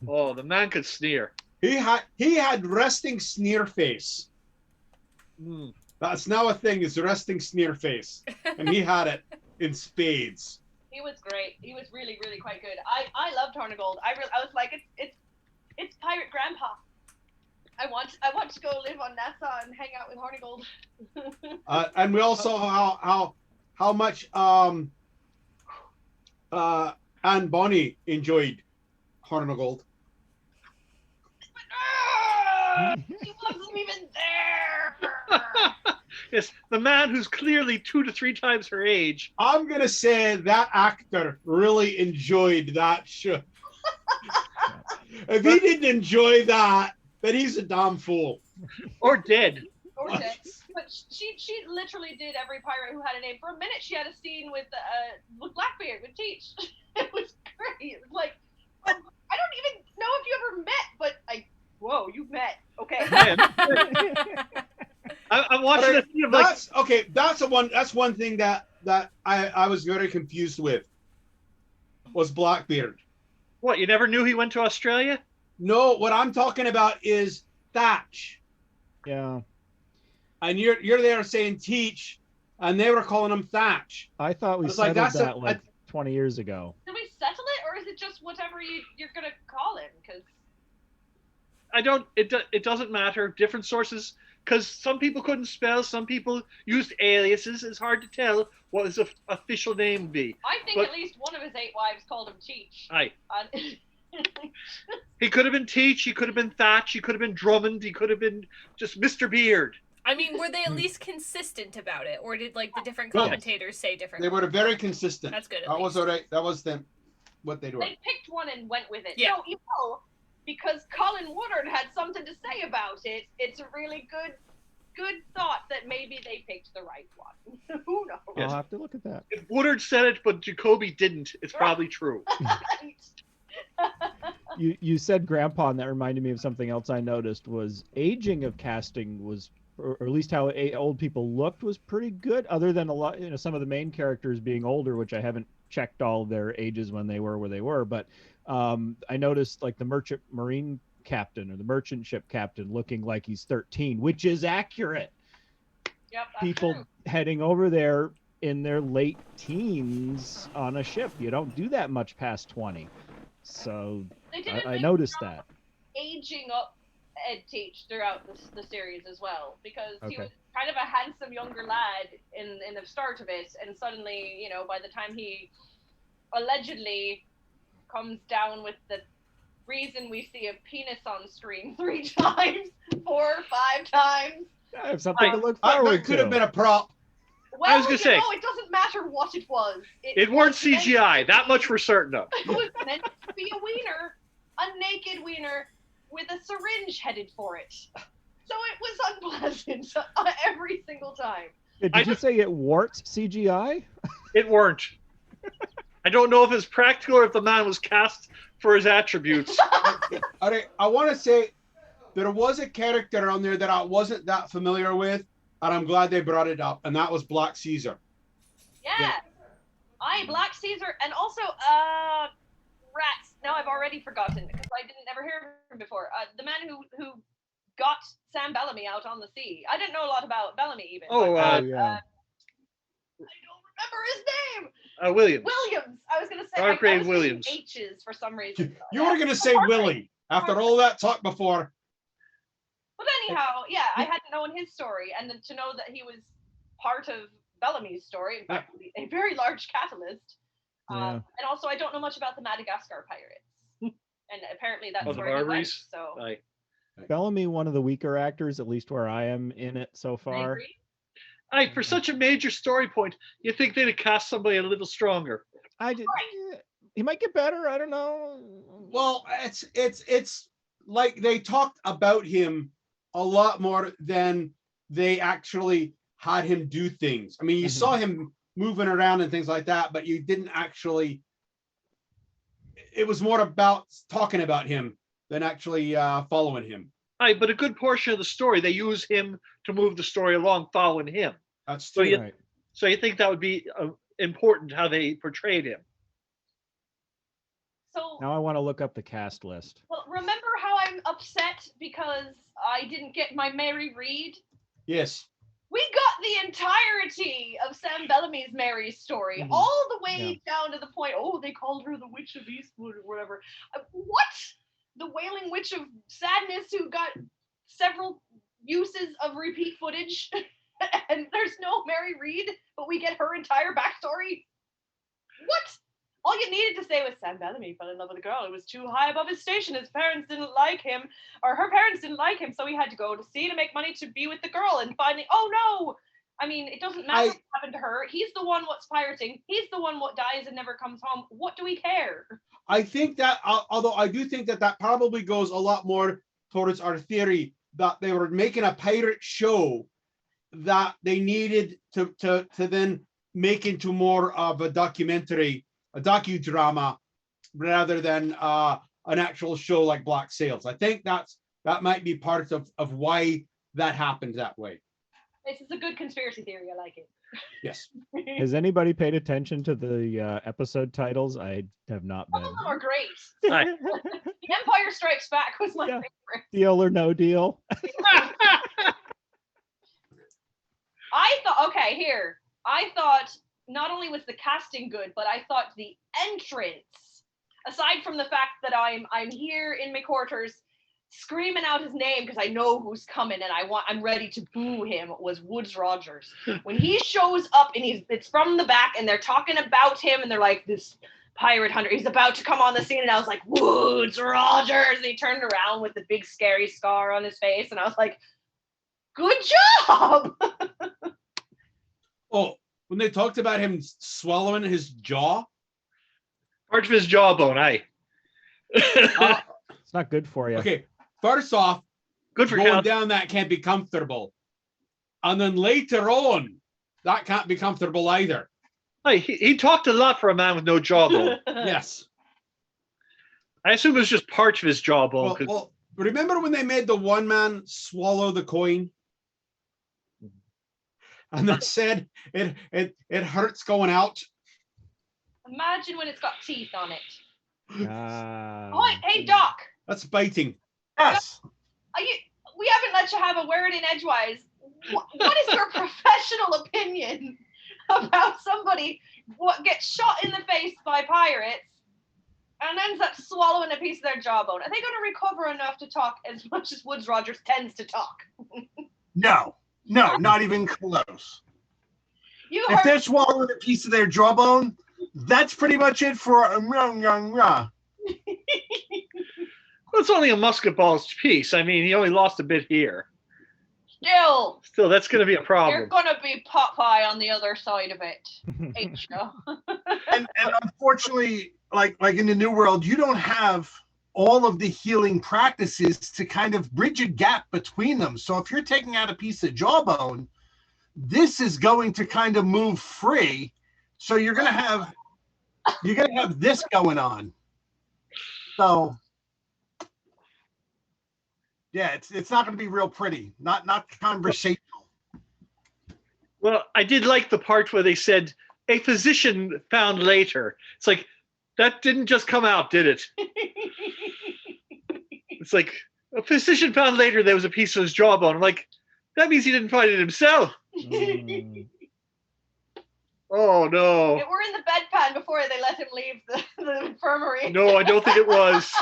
Oh, the man could sneer. He had resting sneer face. Mm. That's now a thing. Is resting sneer face, and he had it in spades. He was great. He was really, really quite good. I loved Hornigold. I was like, it's Pirate Grandpa. I want to go live on Nassau and hang out with Hornigold. And we all saw how much Anne Bonny enjoyed Hornigold. He wasn't even there. Yes, the man who's clearly 2 to 3 times her age. I'm gonna say that actor really enjoyed that show. If he didn't enjoy that, then he's a damn fool. Or dead. Or dead. But she literally did every pirate who had a name. For a minute, she had a scene with Blackbeard, with Teach. It was great. It was like, I don't even know if you ever met, but whoa, you've met. Okay. I'm watching But a scene of like, that's okay. That's one thing that I was very confused with. Was Blackbeard. what, you never knew he went to Australia? No, what I'm talking about is Thatch. Yeah. And you're there saying Teach, and they were calling him Thatch. I thought we It's like, settled that's that 20 years ago. Did we settle it, or is it just whatever you're gonna call him? Because I don't. It doesn't matter. Different sources, because some people couldn't spell. Some people used aliases. It's hard to tell what his official name would be. I think But- at least one of his 8 wives called him Cheech. Aye. And- He could have been Teach. He could have been Thatch. He could have been Drummond. He could have been just Mr. Beard. I mean, were they at least consistent about it, or did like the different Yes. commentators say different? They were very consistent. That's good. At That was least. all right. That was them. What they were. They picked one and went with it. Yeah. No, you know, because Colin Woodard had something to say about it. It's a really good thought that maybe they picked the right one. Who knows? Yes. I'll have to look at that. If Woodard said it, but Jacoby didn't, it's probably true. You said grandpa, and that reminded me of something else I noticed was aging of casting was, or at least how old people looked was pretty good, other than a lot, some of the main characters being older, which I haven't checked all their ages when they were where they were, but I noticed like the merchant marine captain or the merchant ship captain looking like he's 13, which is accurate. Yep, that's People true. heading over there in their late teens on a ship. You don't do that much past 20. So They did a I big noticed job that. aging up Ed Teach throughout the series as well, because he Okay. was kind of a handsome younger lad in the start of it, and suddenly, by the time he allegedly comes down with the reason we see a penis on screen 3 times, 4 or 5 times. I have something to look forward That could to. have been a prop. Well, was gonna say- it doesn't matter what it was. It weren't was meant- CGI. That much we're certain of. It was meant to be a wiener, a naked wiener with a syringe headed for it. So it was unpleasant every single time. Did you say it warts CGI? It weren't. I don't know if it's practical or if the man was cast for his attributes. All right, I want to say there was a character on there that I wasn't that familiar with, and I'm glad they brought it up, and that was Black Caesar. Yeah. Black Caesar, and also Rats. Now I've already forgotten because I didn't ever hear of him before. The man who got Sam Bellamy out on the sea. I didn't know a lot about Bellamy even. Oh, but, yeah. I don't remember his name. Williams. Williams. I was gonna say Gargrave I was Williams. thinking H's for some reason. You were going to say Perfect. Willie after all that talk before. But anyhow, yeah, I hadn't known his story, and then to know that he was part of Bellamy's story, in fact, a very large catalyst. Yeah. And also, I don't know much about the Madagascar pirates, and apparently that's Oh, the where he went. Barbaries? So Aye. Bellamy, one of the weaker actors, at least where I am in it so I far. agree. Aye, for such a major story point, you think they'd have cast somebody a little stronger. He might get better. I don't know. Well, it's like they talked about him a lot more than they actually had him do things. I mean, you saw him moving around and things like that, but you didn't actually. It was more about talking about him than actually following him. Aye, but a good portion of the story, they use him to move the story along, following him. That's So true. you- Right. So you think that would be important how they portrayed him? So, Now I want to look up the cast list. well, remember how I'm upset because I didn't get my Mary Read? Yes. We got the entirety of Sam Bellamy's Mary story, Mhm. all the way down to the point, they called her the Witch of Eastwood or whatever. What? The Wailing Witch of Sadness who got several uses of repeat footage, and there's no Mary Read, but we get her entire backstory? What? All you needed to say was Sam Bellamy fell in love with a girl who was too high above his station. His parents didn't like him, or her parents didn't like him, so he had to go to sea to make money to be with the girl. And finally, oh no! I mean, it doesn't matter what happened to her. He's the one what's pirating. He's the one what dies and never comes home. What do we care? I think that, although I do think that probably goes a lot more towards our theory that they were making a pirate show that they needed to then make into more of a documentary, a docudrama, rather than an actual show like Black Sails. I think that might be part of why that happened that way. This is a good conspiracy theory. I like it. Yes. Has anybody paid attention to the episode titles? I have not Some been. of them are great. Aye. The Empire Strikes Back was my Yeah. favorite. Deal or no deal? I thought not only was the casting good, but I thought the entrance, aside from the fact that I'm here in my quarters screaming out his name because I know who's coming and I'm ready to boo him was Woods Rogers. When he shows up and it's from the back and they're talking about him and they're like, this pirate hunter, he's about to come on the scene, and I was like, Woods Rogers, and he turned around with the big scary scar on his face, and I was like, good job. Oh, when they talked about him swallowing his jaw, part of his jawbone, aye. It's not good for you. okay, first off, Good for going health. down that can't be comfortable, and then later on, that can't be comfortable either. Aye, he talked a lot for a man with no jawbone. Yes. I assume it was just part of his jawbone. Well, 'cause- well, remember when they made the one man swallow the coin? And they said it hurts going out. Imagine when it's got teeth on it. Ah. Hey, Doc. That's biting. Yes. We haven't let you have a word in edgewise. What is your professional opinion about somebody what gets shot in the face by pirates and ends up swallowing a piece of their jawbone? Are they going to recover enough to talk as much as Woods Rogers tends to talk? No, not even close. You If heard they're swallowing a piece of their jawbone, that's pretty much it for Well, it's only a musket ball's piece. I mean, he only lost a bit here. still, That's going to be a you're problem. going to be Popeye on the other side of it, ain't you? and unfortunately, like in the New World, you don't have all of the healing practices to kind of bridge a gap between them. So if you're taking out a piece of jawbone, this is going to kind of move free. So you're gonna have this going on. So yeah, it's not going to be real pretty, not conversational. Well, I did like the part where they said a physician found later. It's like, that didn't just come out, did it? It's like, a physician found later there was a piece of his jawbone. I'm like, that means he didn't find it himself. Mm. Oh, no. We're in the bedpan before they let him leave the infirmary. No, I don't think it was.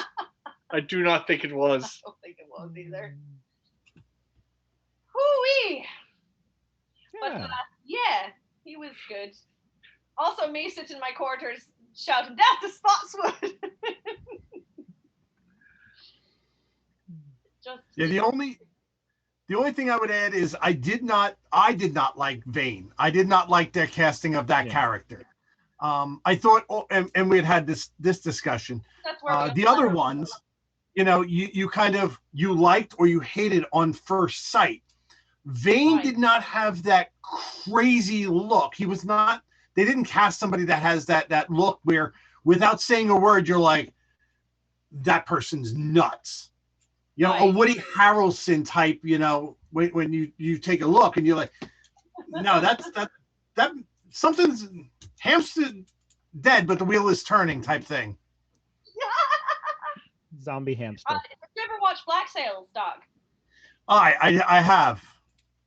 I do not think it was. I don't think it was either. Hoo-wee! But Yeah. yeah, he was good. Also, me sitting in my quarters shouting, "Death to Spotswood!" Just Yeah, the only thing I would add is I did not like Vane. I did not like their casting of that Yeah. character. I thought, and we had this discussion. that's where The other ones, you kind of liked or you hated on first sight. Vane Right. did not have that crazy look. He was not. They didn't cast somebody that has that look where, without saying a word, you're like, that person's nuts. A Right. Woody Harrelson type. When you take a look and you're like, no, that something's hamster dead, but the wheel is turning type thing. Zombie hamster. Did you ever watch Black Sails, Doc? I have.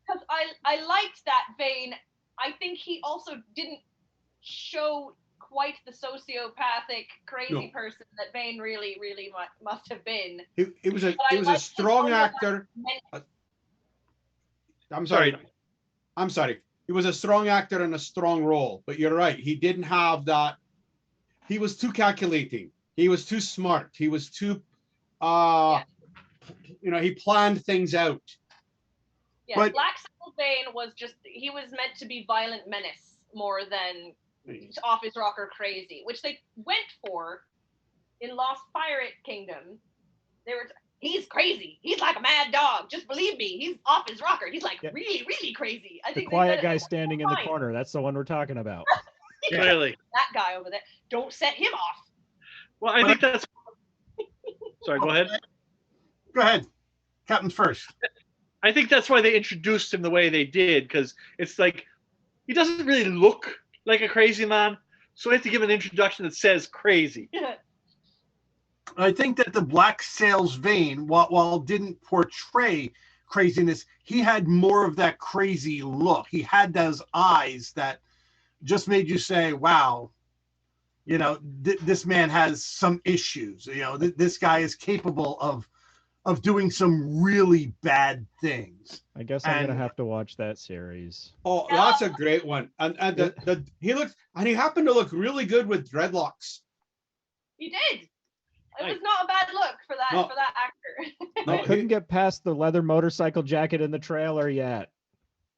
Because I liked that Vane. I think he also didn't show quite the sociopathic, crazy No. person that Vane really, really must have been. He was a But I he was a like strong the actor. I'm sorry. I'm sorry. He was a strong actor in a strong role, but you're right. He didn't have that. He was too calculating. He was too smart. He was too, he planned things out. Yeah, But- Black Sails Vane was he was meant to be violent menace more than office rocker crazy, which they went for in Lost Pirate Kingdom. He's crazy. He's like a mad dog. Just believe me. He's office rocker. He's like Yeah. really, really crazy. I The think quiet they guy said it standing in the fine. corner. That's the one we're talking about. Clearly. That guy over there. Don't set him off. Well, I think that's. Sorry, go ahead. Go ahead, Captain first. I think that's why they introduced him the way they did, because it's like he doesn't really look like a crazy man, so we have to give him an introduction that says crazy. I think that the Black Sails Vane, while didn't portray craziness, he had more of that crazy look. He had those eyes that just made you say, wow, this man has some issues. This guy is capable of doing some really bad things. I guess I'm gonna have to watch that series. Oh, that's a great one. And he happened to look really good with dreadlocks. He did. It was not a bad look for that actor. I couldn't get past the leather motorcycle jacket in the trailer yet.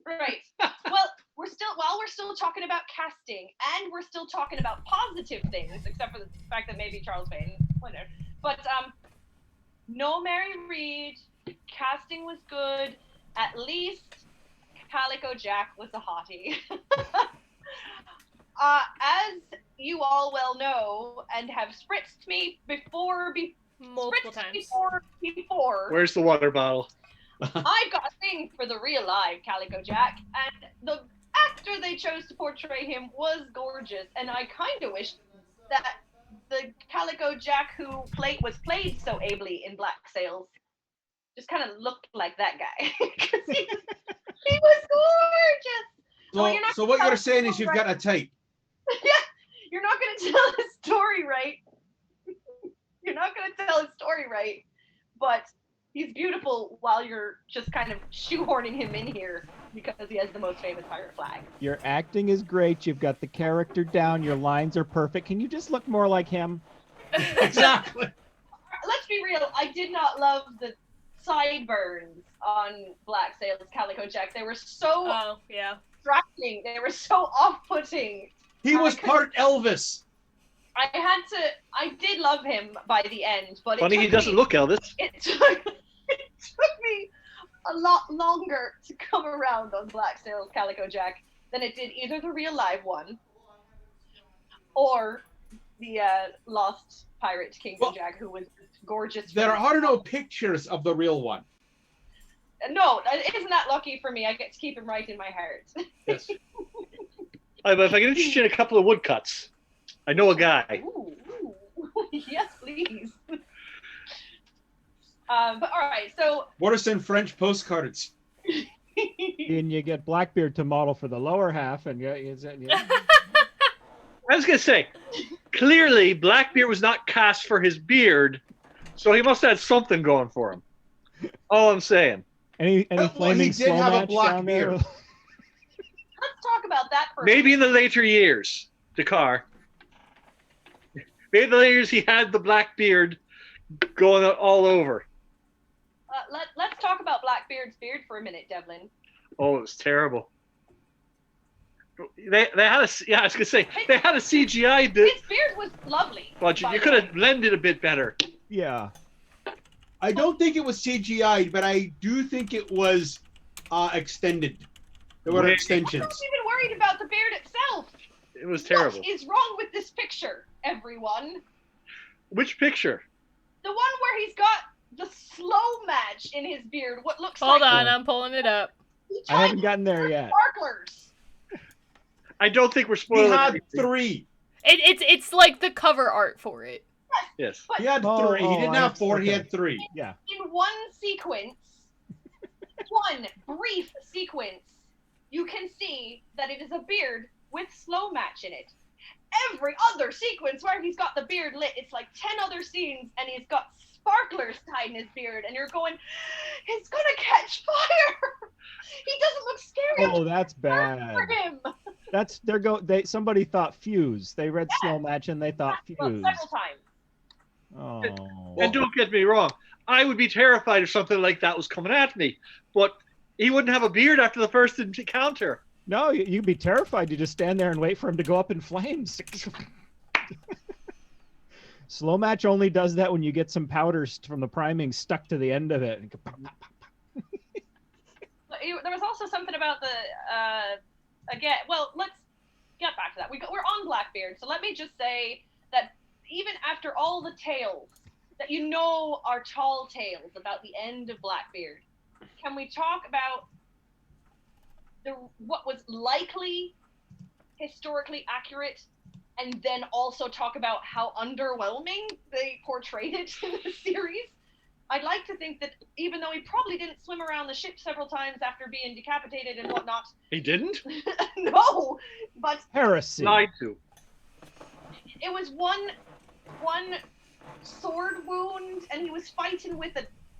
Right. Well, we're still talking about casting, and we're still talking about positive things, except for the fact that maybe Charles Payne, whatever. But no Mary Reed, casting was good. At least Calico Jack was a hottie. As you all well know, and have spritzed me multiple times before. Where's the water bottle? I've got a thing for the real live Calico Jack, and the actor they chose to portray him was gorgeous, and I kind of wish that the Calico Jack who was played so ably in Black Sails just kind of looked like that guy. Because he was gorgeous. So what you're saying is you've got a type. Yeah, you're not going to tell his story right. You're not going to tell his story right, but he's beautiful while you're just kind of shoehorning him in here because he has the most famous pirate flag. Your acting is great. You've got the character down. Your lines are perfect. Can you just look more like him? Exactly. Let's be real. I did not love the sideburns on Black Sails Calico Jack. They were so distracting. They were so off-putting. He was part Elvis. I did love him by the end, but funny he doesn't look Elvis. It took me a lot longer to come around on Black Sails Calico Jack than it did either the real live one or the Lost Pirate Kingdom Jack, who was gorgeous. There are no pictures of the real one. No, isn't that lucky for me? I get to keep him right in my heart. Yes. But if I can interest you in a couple of woodcuts, I know a guy. Ooh. Yes, please. But all right, so what are some French postcards? And you get Blackbeard to model for the lower half, and I was gonna say, clearly Blackbeard was not cast for his beard, so he must have had something going for him. All I'm saying. Any flaming he did slow have a match black down there? beard. Let's talk about that for Maybe in the later years, Dakar. Maybe in the later years he had the black beard going all over. Let's talk about Blackbeard's beard for a minute, Devlin. Oh, it was terrible. They had I was gonna say they had a CGI. His beard was lovely. But you could have blended a bit better. Yeah. I don't think it was CGI, but I do think it was extended. There were extensions. I'm not even worried about the beard itself. It was terrible. What is wrong with this picture, everyone? Which picture? The one where he's got the slow match in his beard. What looks Hold like... on, I'm pulling it up. I haven't gotten there yet. Sparklers. I don't think we're He spoiling had anything. 3. It's like the cover art for it. Yes. He had 3. He didn't have 4. okay. He had 3. Yeah. In one sequence, one brief sequence, you can see that it is a beard with slow match in it. Every other sequence where he's got the beard lit, it's like 10 other scenes, and he's got sparklers tied in his beard, and you're going, it's gonna catch fire. He doesn't look scary. Oh, that's bad. For him. That's somebody thought fuse. They read slow match and they thought fuse. Well, several times. Oh. And don't get me wrong, I would be terrified if something like that was coming at me. But he wouldn't have a beard after the first encounter. No, you'd be terrified to just stand there and wait for him to go up in flames. Slow match only does that when you get some powders from the priming stuck to the end of it. There was also something about the again. Well, let's get back to that. We're on Blackbeard, so let me just say that even after all the tales that you know are tall tales about the end of Blackbeard, can we talk about what was likely historically accurate, and then also talk about how underwhelming they portrayed it in the series? I'd like to think that even though he probably didn't swim around the ship several times after being decapitated and whatnot. He didn't? No, but heresy. Lied to. It was one sword wound, and he was fighting with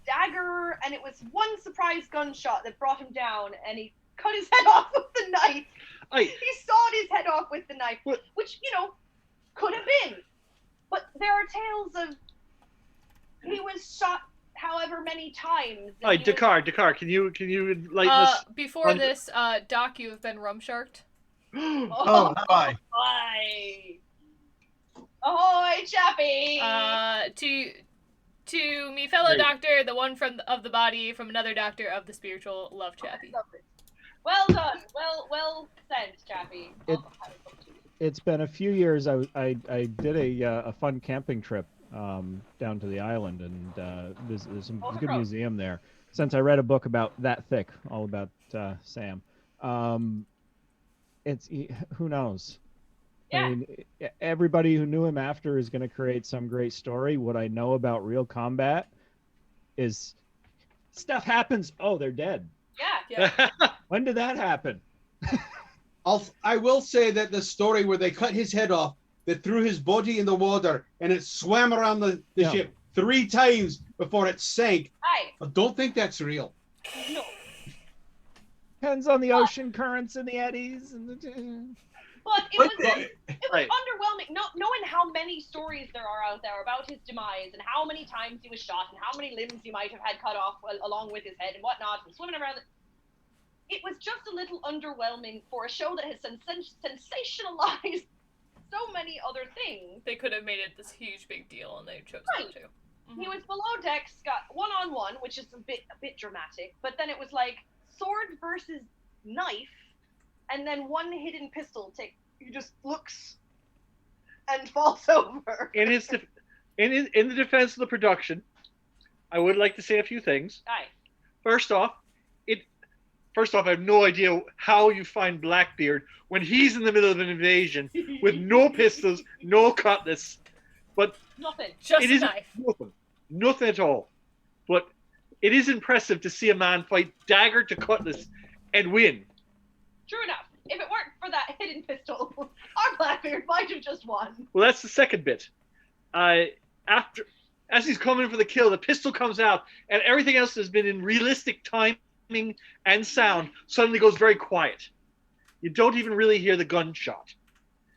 dagger, and it was one surprise gunshot that brought him down, and he cut his head off with the knife. He sawed his head off with the knife, which, could have been. But there are tales of he was shot however many times. Hi, Dakar, can you enlighten us? Before this, Doc, you have been rumsharked. Oh, hi. Ahoy, Chappie! To me fellow doctor, the one of the body, from another doctor of the spiritual, love Chappie. Well done. Well sent, Chappie. It's been a few years. I did a fun camping trip down to the island, and there's some good museum there. Since I read a book about that thick, all about Sam. It's who knows. Yeah. I mean, everybody who knew him after is going to create some great story. What I know about real combat is stuff happens. Oh, they're dead. Yeah. When did that happen? I will say that the story where they cut his head off, they threw his body in the water, and it swam around the ship 3 times before it sank. I don't think that's real. No. Depends on the ocean currents and the eddies and the. But it was underwhelming. Knowing how many stories there are out there about his demise and how many times he was shot and how many limbs he might have had cut off along with his head and whatnot and swimming around. It was just a little underwhelming for a show that has sensationalized so many other things. They could have made it this huge big deal, and they chose not to. Mm-hmm. He was below decks, got 1-on-1, which is a bit dramatic, but then it was like sword versus knife, and then one hidden pistol. He just looks and falls over. In the defense of the production, I would like to say a few things. Aye. First off, I have no idea how you find Blackbeard when he's in the middle of an invasion with no pistols, no cutlass, but nothing. Just a knife. Nothing at all. But it is impressive to see a man fight dagger to cutlass and win. True enough. If it weren't for that hidden pistol, our Blackbeard might have just won. Well, that's the second bit. As he's coming for the kill, the pistol comes out, and everything else has been in realistic timing and sound suddenly goes very quiet. You don't even really hear the gunshot.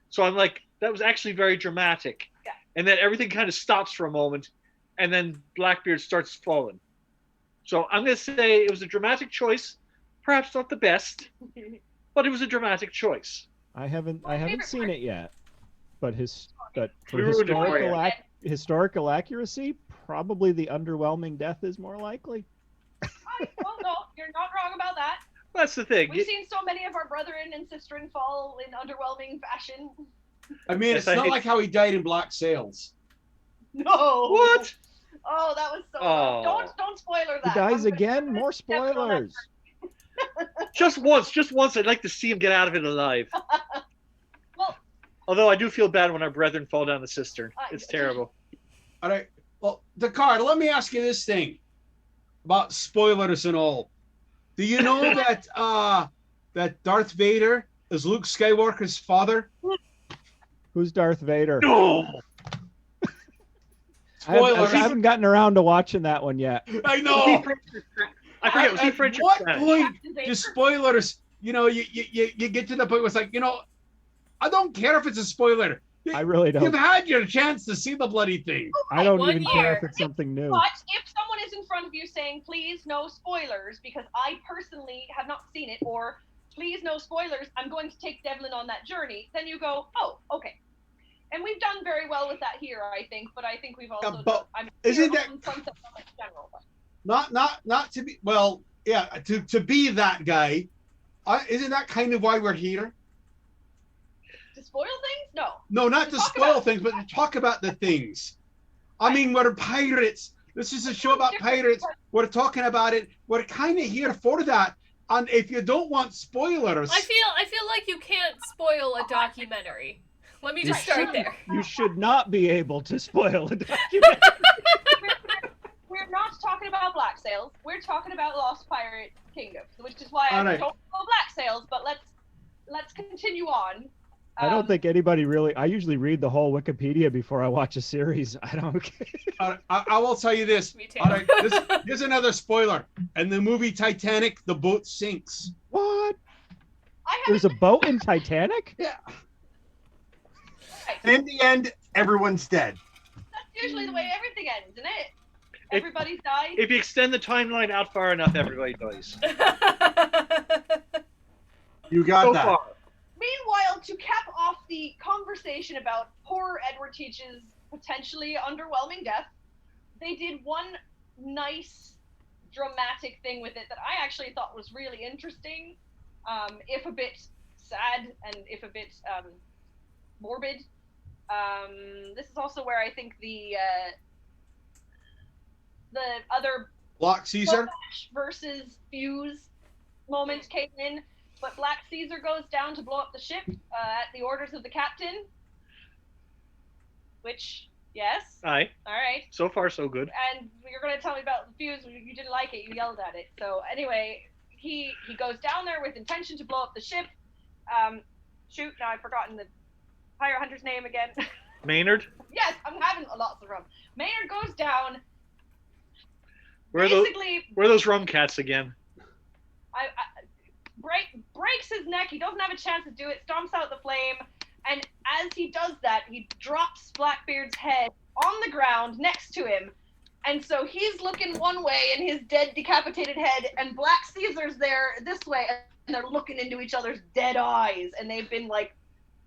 So I'm like, that was actually very dramatic. Yeah. And then everything kind of stops for a moment, and then Blackbeard starts falling. So I'm going to say it was a dramatic choice, perhaps not the best, but it was a dramatic choice. I haven't seen it yet, but for historical accuracy, probably the underwhelming death is more likely. Well, no, you're not wrong about that. That's the thing. We've seen so many of our brethren and sisterin fall in underwhelming fashion. I mean, it's not like how he died in Black Sails. No. What? Oh, that was so rough. Don't spoiler that. He dies again? More spoilers. Just once. I'd like to see him get out of it alive. Well, although I do feel bad when our brethren fall down the cistern. It's terrible. All right. Well, Dakar, let me ask you this thing about spoilers and all. Do you know that Darth Vader is Luke Skywalker's father? Who's Darth Vader? No. Spoilers. I haven't gotten around to watching that one yet. I know. I forget. Was he French or At what Spanish? point do spoilers? You get to the point where it's like, I don't care if it's a spoiler. I really don't. You've had your chance to see the bloody thing. I don't even care if it's something new. But if someone is in front of you saying, please no spoilers, because I personally have not seen it, or please no spoilers, I'm going to take Devlin on that journey, then you go, oh, okay. And we've done very well with that here, I think, but I think we've also isn't that Sunset in general. Not to be, well, yeah, to be that guy, isn't that kind of why we're here? To spoil things? No. No, not to spoil things, but to talk about the things. I mean, we're pirates. This is a show about pirates. We're talking about it. We're kind of here for that. And if you don't want spoilers, I feel like you can't spoil a documentary. Let me just start there. You should not be able to spoil a documentary. We're not talking about Black Sails. We're talking about Lost Pirate Kingdom, which is why I don't know Black Sails. But let's continue on. I don't think anybody really. I usually read the whole Wikipedia before I watch a series. I don't. I will tell you this. Me too. All right, here's another spoiler. In the movie Titanic, the boat sinks. What? I There's a boat in Titanic? Yeah. And in the end, everyone's dead. That's usually the way everything ends, isn't it? Everybody's died. If you extend the timeline out far enough, everybody dies. You got So that. far. Meanwhile, to cap off the conversation about poor Edward Teach's potentially underwhelming death, they did one nice dramatic thing with it that I actually thought was really interesting, if a bit sad and if a bit morbid. This is also where I think the other Black Caesar versus Fuse moment came in, but Black Caesar goes down to blow up the ship at the orders of the captain. Which, yes. Aye. All right. So far, so good. And you're going to tell me about the Fuse. You didn't like it. You yelled at it. So anyway, he goes down there with intention to blow up the ship. Shoot, now I've forgotten the Fire Hunter's name again. Maynard? Yes, I'm having lots of rum. Maynard goes down. Where are those rum cats again? Breaks his neck. He doesn't have a chance to do it. Stomps out the flame, and as he does that, he drops Blackbeard's head on the ground next to him, and so he's looking one way in his dead, decapitated head, and Black Caesar's there this way, and they're looking into each other's dead eyes, and they've been like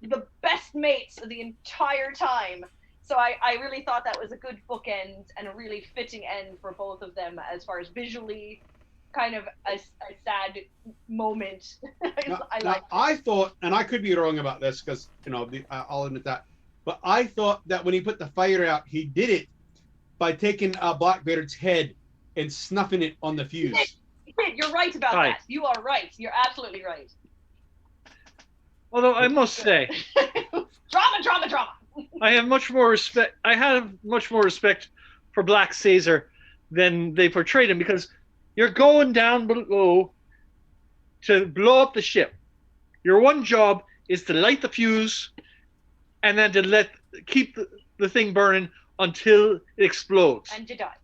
the best mates the entire time. So I really thought that was a good bookend and a really fitting end for both of them as far as visually kind of a sad moment. I thought, and I could be wrong about this because, I'll admit that, but I thought that when he put the fire out, he did it by taking Blackbeard's head and snuffing it on the fuse. You're right about that. You are right. You're absolutely right. Although I must say, drama. I have much more respect. I have much more respect for Black Caesar than they portrayed him, because you're going down below to blow up the ship. Your one job is to light the fuse and then to keep the thing burning until it explodes. And you die.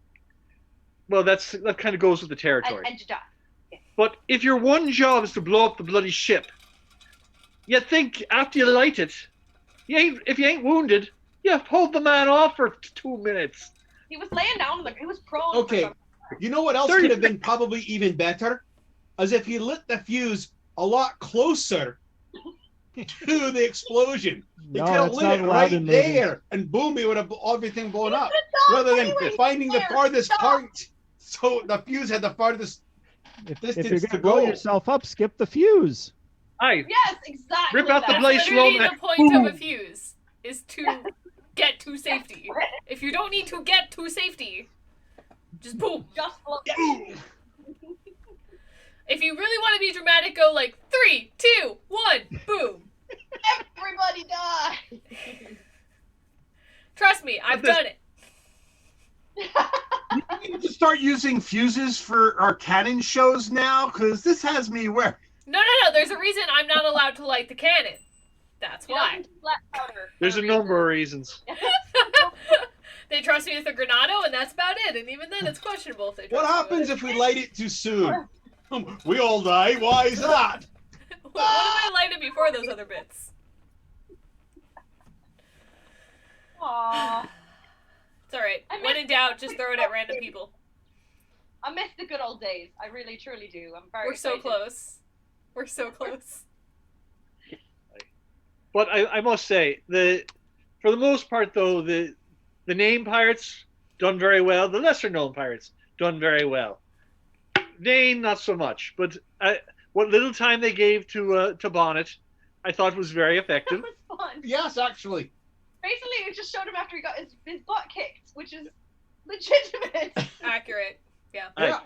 Well, that kind of goes with the territory. And you die. Yeah. But if your one job is to blow up the bloody ship, you think after you light it, if you ain't wounded, you hold the man off for 2 minutes. He was laying down, he was prone. Okay, you know what else could have been probably even better? As if he lit the fuse a lot closer to the explosion. He could have lit it right there, and boom, he would have everything blown up. Rather than finding the farthest point, so the fuse had the farthest distance if you're to gonna go. blow yourself up, skip the fuse. Aye. Yes, exactly. Rip out the blaze literally roll. the point of a fuse is to get to safety. If you don't need to get to safety, just boom. Just blow. Boom. If you really want to be dramatic, go like 3, 2, 1, boom. Everybody die. Trust me, I've done it. We need to start using fuses for our cannon shows now, because this has me where. No. There's a reason I'm not allowed to light the cannon. That's why. There's a number of reasons. They trust me with a Granado, and that's about it. And even then, it's questionable if they trust What me happens with if we light it too soon? We all die. Why is that? What if I light it before those other bits? Aww. It's alright. When in doubt, just throw it at random people. I miss the good old days. I really, truly do. I'm very We're so excited. close. We're so close. But I must say, for the most part, though, the name pirates done very well. The lesser known pirates done very well. Dane, not so much. But what little time they gave to Bonnet, I thought was very effective. That was fun. Yes, actually. Basically, it just showed him after he got his butt kicked, which is legitimate. Accurate. Yeah. Yeah.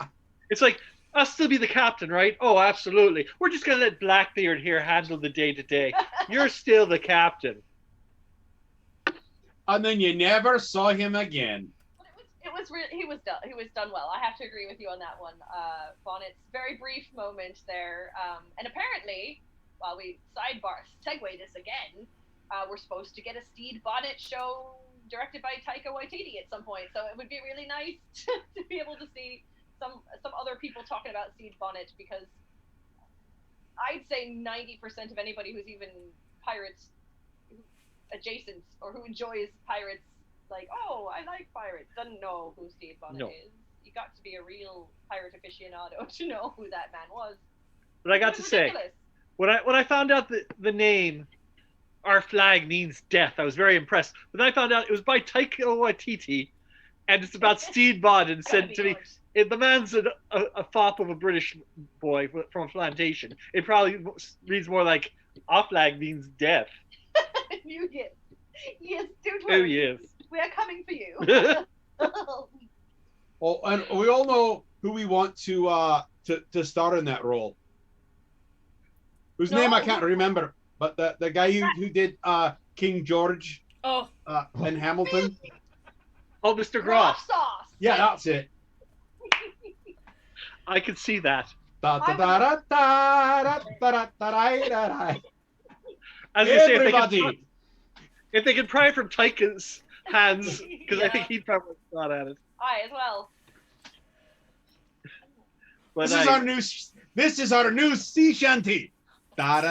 It's like, I'll still be the captain, right? Oh, absolutely. We're just going to let Blackbeard here handle the day-to-day. You're still the captain. And then you never saw him again. But it was really, he was done well. I have to agree with you on that one. Bonnet's very brief moment there, and apparently while we segue this again, we're supposed to get a Steed Bonnet show directed by Taika Waititi at some point. So it would be really nice to be able to see some other people talking about Steed Bonnet, because I'd say 90% of anybody who's even pirates adjacent or who enjoys pirates, like, oh, I like pirates, doesn't know who Steve Bonnet is. You got to be a real pirate aficionado to know who that man was. But I got to say, when I found out the name, Our Flag Means Death, I was very impressed. But then I found out it was by Taika Waititi, and it's about Stede Bonnet, and said to me, the man's a fop of a British boy from a plantation. It probably reads more like Our Flag Means Death. You get. Yes, don't worry. Oh, yes. We are coming for you. Well, and we all know who we want to star in that role. Whose name I can't remember, but the guy who did King George in Hamilton. Oh, Mr. Groff. Sauce. Yeah, that's it. I could see that. Everybody. If they could pry from Taika's hands, because I think he'd probably thought at it. I as well. But this is our new sea shanty. Come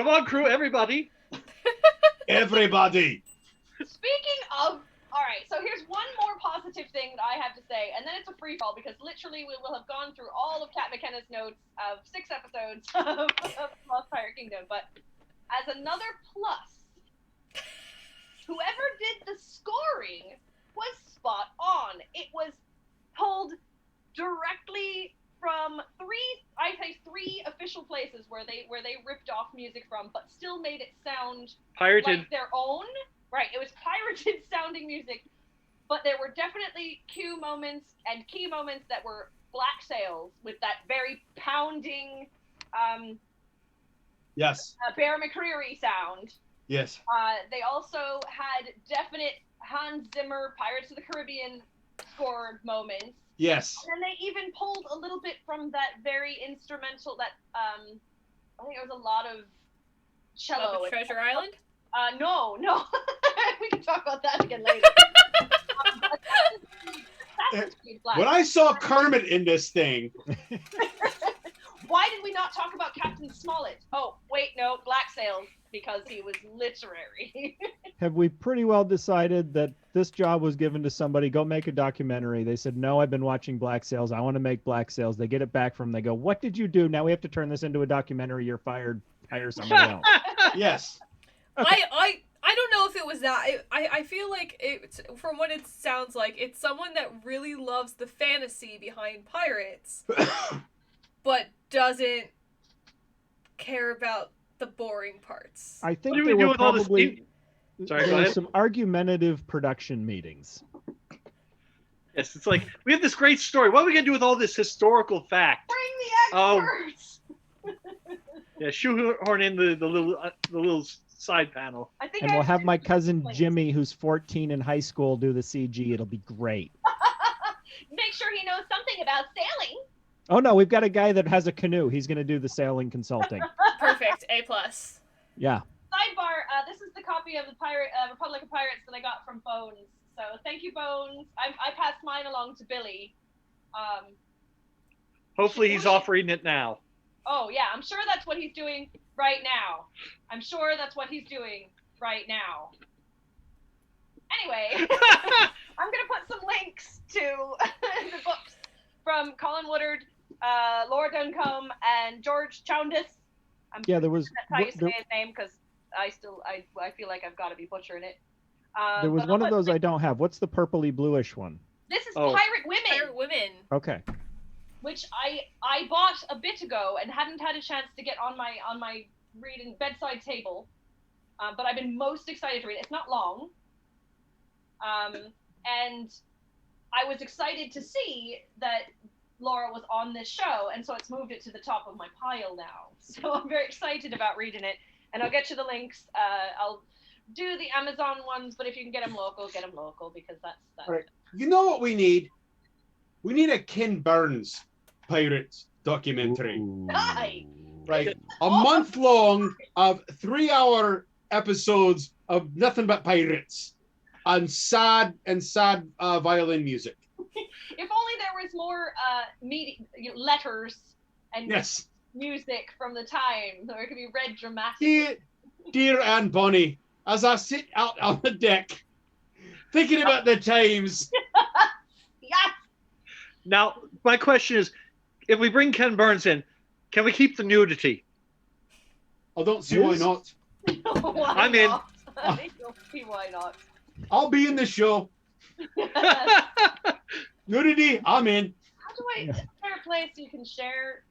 on, crew, everybody. Everybody. Speaking of, all right, so here's one more positive thing that I have to say, and then it's a free fall, because literally we will have gone through all of Kat McKenna's notes of 6 episodes of Lost Pirate Kingdom. But as another plus, whoever did the scoring was spot on. It was pulled directly from three official places where they ripped off music from, but still made it sound pirated, like their own. Right, it was pirated sounding music, but there were definitely cue moments and key moments that were Black Sails with that very pounding yes, Bear McCreary sound. Yes. They also had definite Hans Zimmer Pirates of the Caribbean scored moments. Yes. And they even pulled a little bit from that very instrumental, that I think it was a lot of cello. Treasure Island? No. We can talk about that again later. When I saw Kermit in this thing. Why did we not talk about Captain Smollett? Oh, wait, no, Black Sails, because he was literary. Have we pretty well decided that this job was given to somebody, go make a documentary? They said, no, I've been watching Black Sails. I want to make Black Sails. They get it back from them. They go, what did you do? Now we have to turn this into a documentary. You're fired. Hire somebody else. Yes. I don't know if it was that. I feel like it's, from what it sounds like, it's someone that really loves the fantasy behind pirates, but doesn't care about the boring parts. I think there were probably some argumentative production meetings. Yes, it's like, we have this great story. What are we going to do with all this historical fact? Bring the experts! Yeah, shoehorn in the little side panel. And we'll have my cousin Jimmy, who's 14 in high school, do the CG. It'll be great. Make sure he knows something about sailing. Oh, no, we've got a guy that has a canoe. He's going to do the sailing consulting. Perfect. A+. Yeah. Sidebar, this is the copy of the Republic of Pirates that I got from Bones. So thank you, Bones. I passed mine along to Billy. Hopefully he's off reading it now. Oh, yeah, I'm sure that's what he's doing right now. Anyway, I'm going to put some links to the books from Colin Woodard, Laura Duncombe, and George Choundis. There was That's how you say his name, because I feel like I've got to be butchering it. There was one of those I don't have. What's the purpley bluish one? This is Pirate Women. Pirate Women. Okay. Which I bought a bit ago and hadn't had a chance to get on my reading bedside table, but I've been most excited to read it. It's not long, and I was excited to see that Laura was on this show, and so it's moved it to the top of my pile now. So I'm very excited about reading it, and I'll get you the links. I'll do the Amazon ones, but if you can get them local, because that's right. You know what we need? We need a Ken Burns pirates documentary. Nice. Right, a month long of 3-hour episodes of nothing but pirates and sad violin music. If only there was more letters and Yes, music from the time, or it could be read dramatically. dear Anne Bonny, as I sit out on the deck, thinking about the times. Yes. Now, my question is, if we bring Ken Burns in, can we keep the nudity? I don't see why not. Why I'm in. not? I don't see why not. I'll be in the show. Nudity, I'm in. How do I? Is there a place you can share?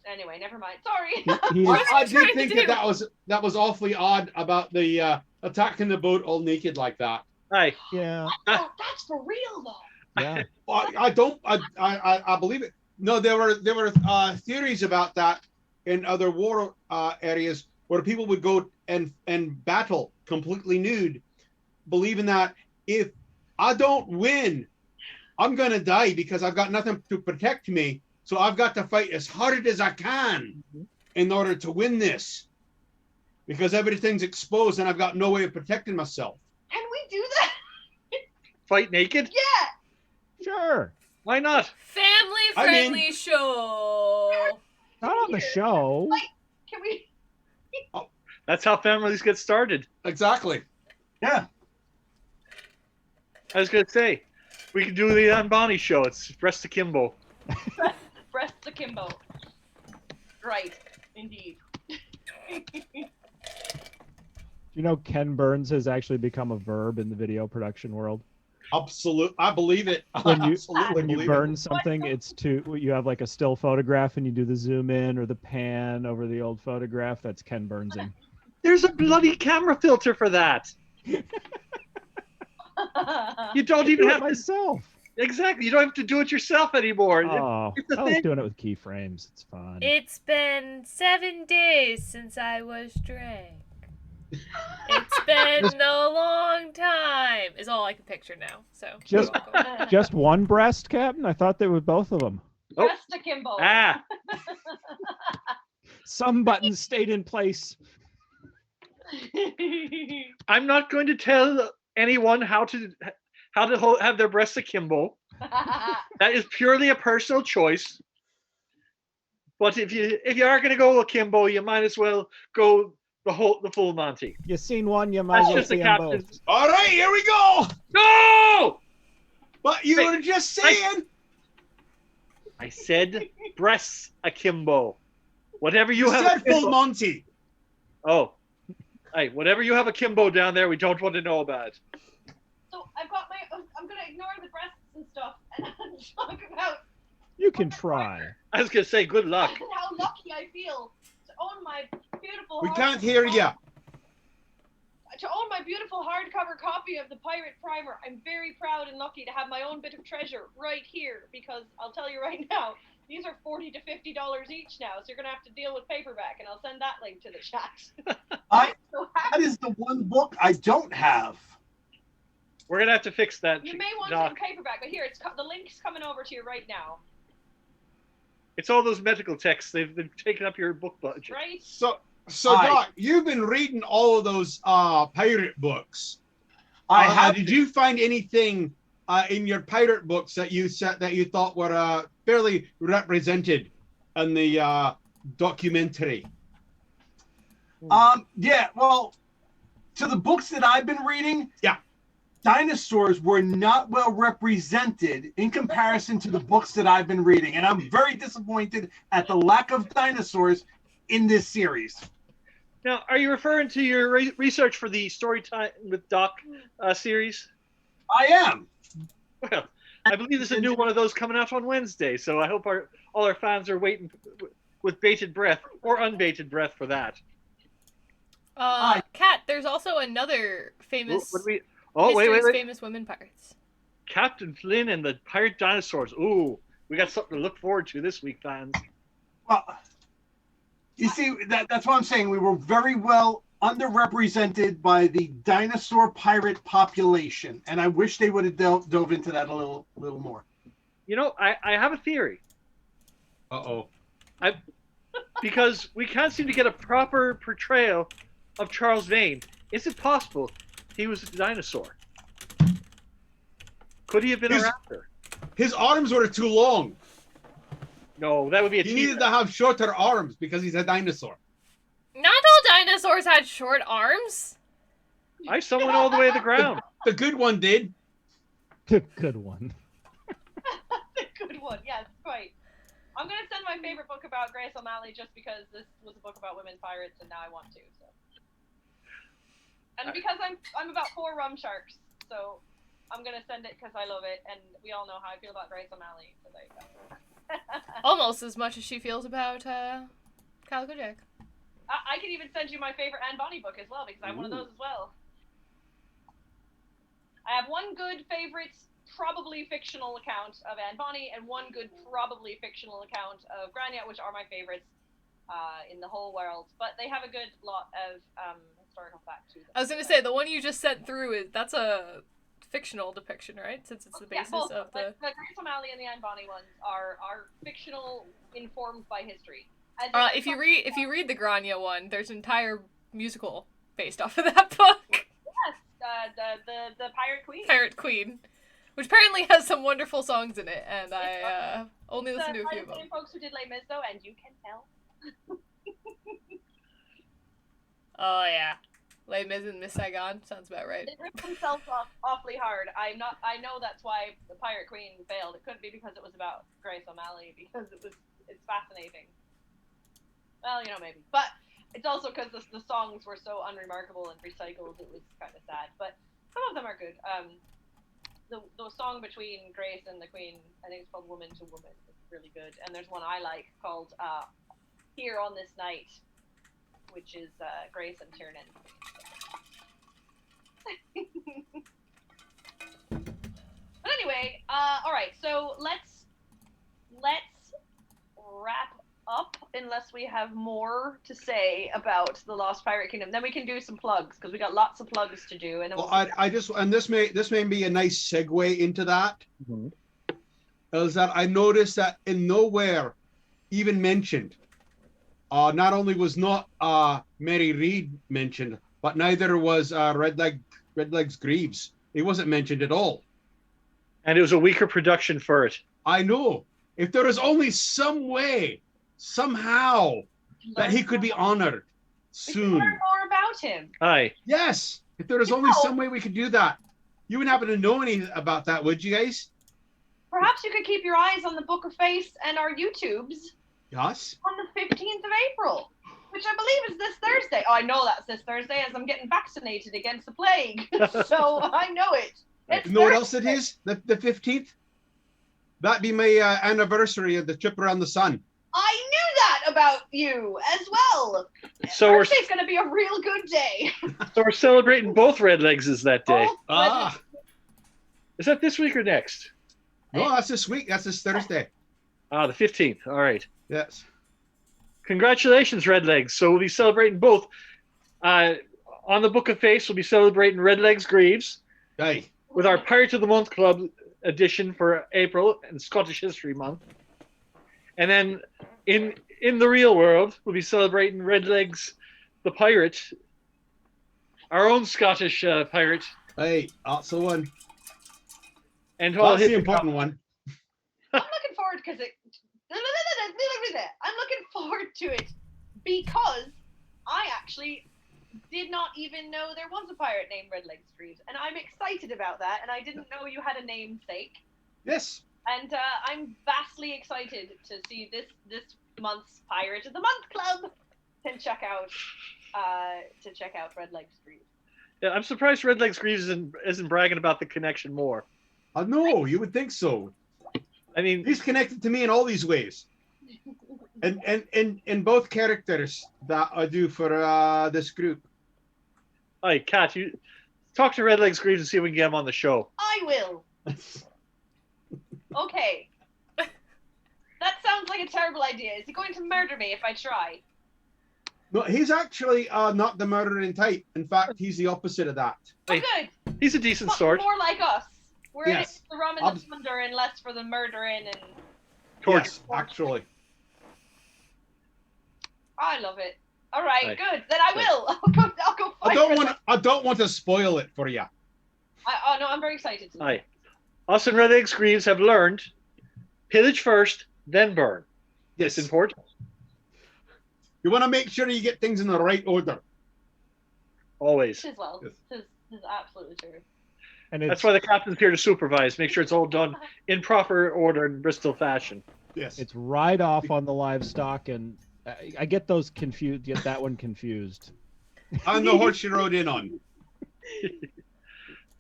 Anyway, never mind. Sorry. I did think that was awfully odd about the attacking the boat all naked like that. Aye. Yeah. Oh, that's for real though. Yeah. I believe it. No, there were theories about that in other war areas where people would go and battle completely nude, believing that if I don't win, I'm gonna die because I've got nothing to protect me. So I've got to fight as hard as I can in order to win this, because everything's exposed and I've got no way of protecting myself. Can we do that? Fight naked? Yeah. Sure. Why not? Family-friendly show. Not on the show. Can we? That's how families get started. Exactly. Yeah. I was going to say, we can do the Anne Bonny show. It's breast akimbo. Breast akimbo. Right. Indeed. You know, Ken Burns has actually become a verb in the video production world. Absolutely, I believe it. When you burn something, you have like a still photograph and you do the zoom in or the pan over the old photograph. That's Ken Burnsing. There's a bloody camera filter for that. You don't even have myself. Exactly. You don't have to do it yourself anymore. Oh, I was doing it with keyframes. It's fun. It's been 7 days since I was drank. It's been a long time. Is all I can picture now. So just one breast, Captain? I thought there were both of them. Breast akimbo. Ah. Some buttons stayed in place. I'm not going to tell anyone how to have their breasts akimbo. That is purely a personal choice. But if you are going to go akimbo, you might as well go the full Monty. You seen one, you might as well see them both. All right, here we go. No! But you were just saying. I said breasts akimbo. Whatever you have. Said full Monty. Oh. Hey, whatever you have akimbo down there, we don't want to know about. So I'm gonna ignore the breasts and stuff and talk about. You can try. I was gonna say good luck. And how lucky I feel to own my beautiful. We can't hear you. To own my beautiful hardcover copy of the Pirate Primer, I'm very proud and lucky to have my own bit of treasure right here, because I'll tell you right now, these are $40 to $50 each now, so you're gonna have to deal with paperback, and I'll send that link to the chat. That is the one book I don't have. We're gonna have to fix that. You may want it in paperback, but here, the link's coming over to you right now. It's all those medical texts. They've taken up your book budget. Right? So Doc, you've been reading all of those pirate books. I have. Did you find anything in your pirate books that you thought were fairly represented in the documentary? Yeah. Well, to the books that I've been reading, yeah, dinosaurs were not well represented in comparison to the books that I've been reading, and I'm very disappointed at the lack of dinosaurs in this series. Now, are you referring to your research for the Storytime with Doc series? I am. Well, I believe there's a new one of those coming out on Wednesday, so I hope all our fans are waiting with bated breath or unbated breath for that. Kat, there's also another famous famous women pirates. Captain Flynn and the Pirate Dinosaurs. Ooh, we got something to look forward to this week, fans. Well, you see, that's what I'm saying. We were very well underrepresented by the dinosaur pirate population, and I wish they would have dove into that a little more. You know, I have a theory. Uh-oh. Because we can't seem to get a proper portrayal of Charles Vane. Is it possible he was a dinosaur? Could he have been a raptor? His arms were too long. No, that would be a He needed to have shorter arms because he's a dinosaur. Not all dinosaurs had short arms. I saw one all the way to the ground. The good one did. The good one. The good one, yes, quite. I'm gonna send my favorite book about Grace O'Malley just because this was a book about women pirates, and now I want to. So, and because I'm about 4 rum sharks, so I'm gonna send it because I love it, and we all know how I feel about Grace O'Malley. So there you go. Almost as much as she feels about Calico Jack. I could even send you my favorite Anne Bonny book as well because I have one of those as well. I have one good favorite, probably fictional account of Anne Bonny and one good, probably fictional account of Grania, which are my favorites in the whole world. But they have a good lot of historical fact to them. I was gonna say the one you just sent through that's a fictional depiction, right? Since it's the basis both, of the. The Grace O'Malley and the Anne Bonny ones are fictional, informed by history. If you read the Grania one, there's an entire musical based off of that book. Yes, the Pirate Queen. Pirate Queen, which apparently has some wonderful songs in it, and I only listened to a few of them. The same folks who did Les Mis, though, and you can tell. Oh yeah, Les Mis and Miss Saigon sounds about right. They ripped themselves off awfully hard. I know that's why the Pirate Queen failed. It couldn't be because it was about Grace O'Malley, because it's fascinating. Well, maybe. But it's also because the songs were so unremarkable and recycled, it was kind of sad. But some of them are good. The song between Grace and the Queen, I think it's called Woman to Woman. It's really good. And there's one I like called Here on This Night, which is Grace and Tiernan. But anyway, all right. So let's wrap up unless we have more to say about the Lost Pirate Kingdom. Then we can do some plugs because we got lots of plugs to do. And then this may be a nice segue into that. Mm-hmm. Is that I noticed that in nowhere even mentioned. Not only was not Mary Read mentioned, but neither was Redlegs Greaves. He wasn't mentioned at all. And it was a weaker production for it. I know. If there was only some way, somehow, that he could be honored soon. We can learn more about him. Aye. Yes. If there was only some way we could do that. You wouldn't happen to know anything about that, would you guys? Perhaps you could keep your eyes on the Book of Face and our YouTubes. Yes. On the 15th of April, which I believe is this Thursday. Oh, I know that's this Thursday as I'm getting vaccinated against the plague. So I know it. It's you know what else it is? The 15th? That'd be my anniversary of the trip around the sun. I knew that about you as well. So Thursday's going to be a real good day. So we're celebrating both Redlegses that day. Oh, Is that this week or next? No, that's this week. That's this Thursday. The 15th. All right. Yes. Congratulations, Redlegs. So we'll be celebrating both. On the Book of Face, we'll be celebrating Redlegs Greaves. Aye. With our Pirate of the Month Club edition for April and Scottish History Month. And then in the real world, we'll be celebrating Redlegs the Pirate, our own Scottish pirate. Hey, that's the one. And that's the important one. I'm looking forward because I'm looking forward to it because I actually did not even know there was a pirate named Redlegs Greaves, and I'm excited about that. And I didn't know you had a namesake. Yes. And I'm vastly excited to see this month's Pirate of the Month Club and check out Redlegs Greaves. Yeah, I'm surprised Redlegs Greaves isn't bragging about the connection more. No, you would think so. I mean, he's connected to me in all these ways, and in both characters that I do for this group. Hi, Kat, you talk to Redlegs Greaves and see if we can get him on the show. I will. Okay. That sounds like a terrible idea. Is he going to murder me if I try? No, he's actually not the murdering type. In fact, he's the opposite of that. Oh, good. He's a decent sort. More like us. We're yes. in it for the rum and the thunder and less for the murdering and... Yes, actually. I love it. All right, Right. good. Then I will. I'll go find I don't want to spoil it for you. Oh no, I'm very excited. Aye. Us and Red Eggs Greaves have learned: pillage first, then burn. Yes. It's important. You want to make sure you get things in the right order. Always. As well. Yes. This is absolutely true. And That's why the captain's here to supervise, make sure it's all done in proper order in Bristol fashion. Yes. it's right off on the livestock, and I get those confused. Get that one confused. On the horse you rode in on.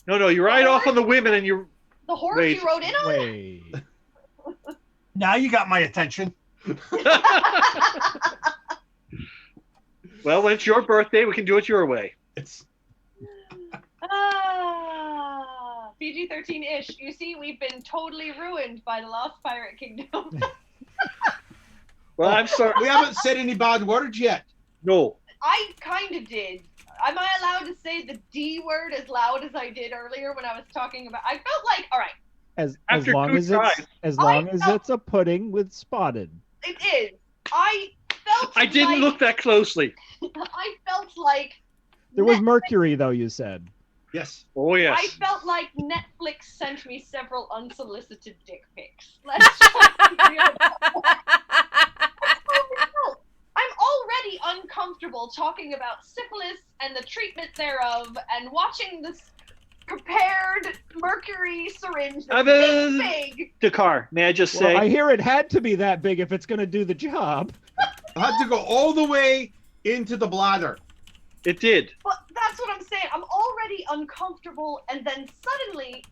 No, you ride off on the women and you. The horse Wait. you rode in on? Wait. Now you got my attention. Well, when it's your birthday, we can do it your way. It's PG-13-ish. You see, we've been totally ruined by the Lost Pirate Kingdom. Well, I'm sorry. we haven't said any bad words yet. No. I kind of did. Am I allowed to say the D word as loud as I did earlier when I was talking about? I felt like, all right, As After long two as tries. it's a pudding with spotted. it is. I felt. I didn't like, look that closely. I felt like. There was mercury, though, you said. Yes. Oh, yes. I felt like Netflix sent me several unsolicited dick pics. Let's just be real. I'm already uncomfortable talking about syphilis and the treatment thereof and watching this prepared mercury syringe that's this big. Dakar, may I just say? Well, I hear it had to be that big if it's going to do the job. I had to go all the way into the bladder. It did. But that's what I'm saying. I'm already uncomfortable, and then suddenly,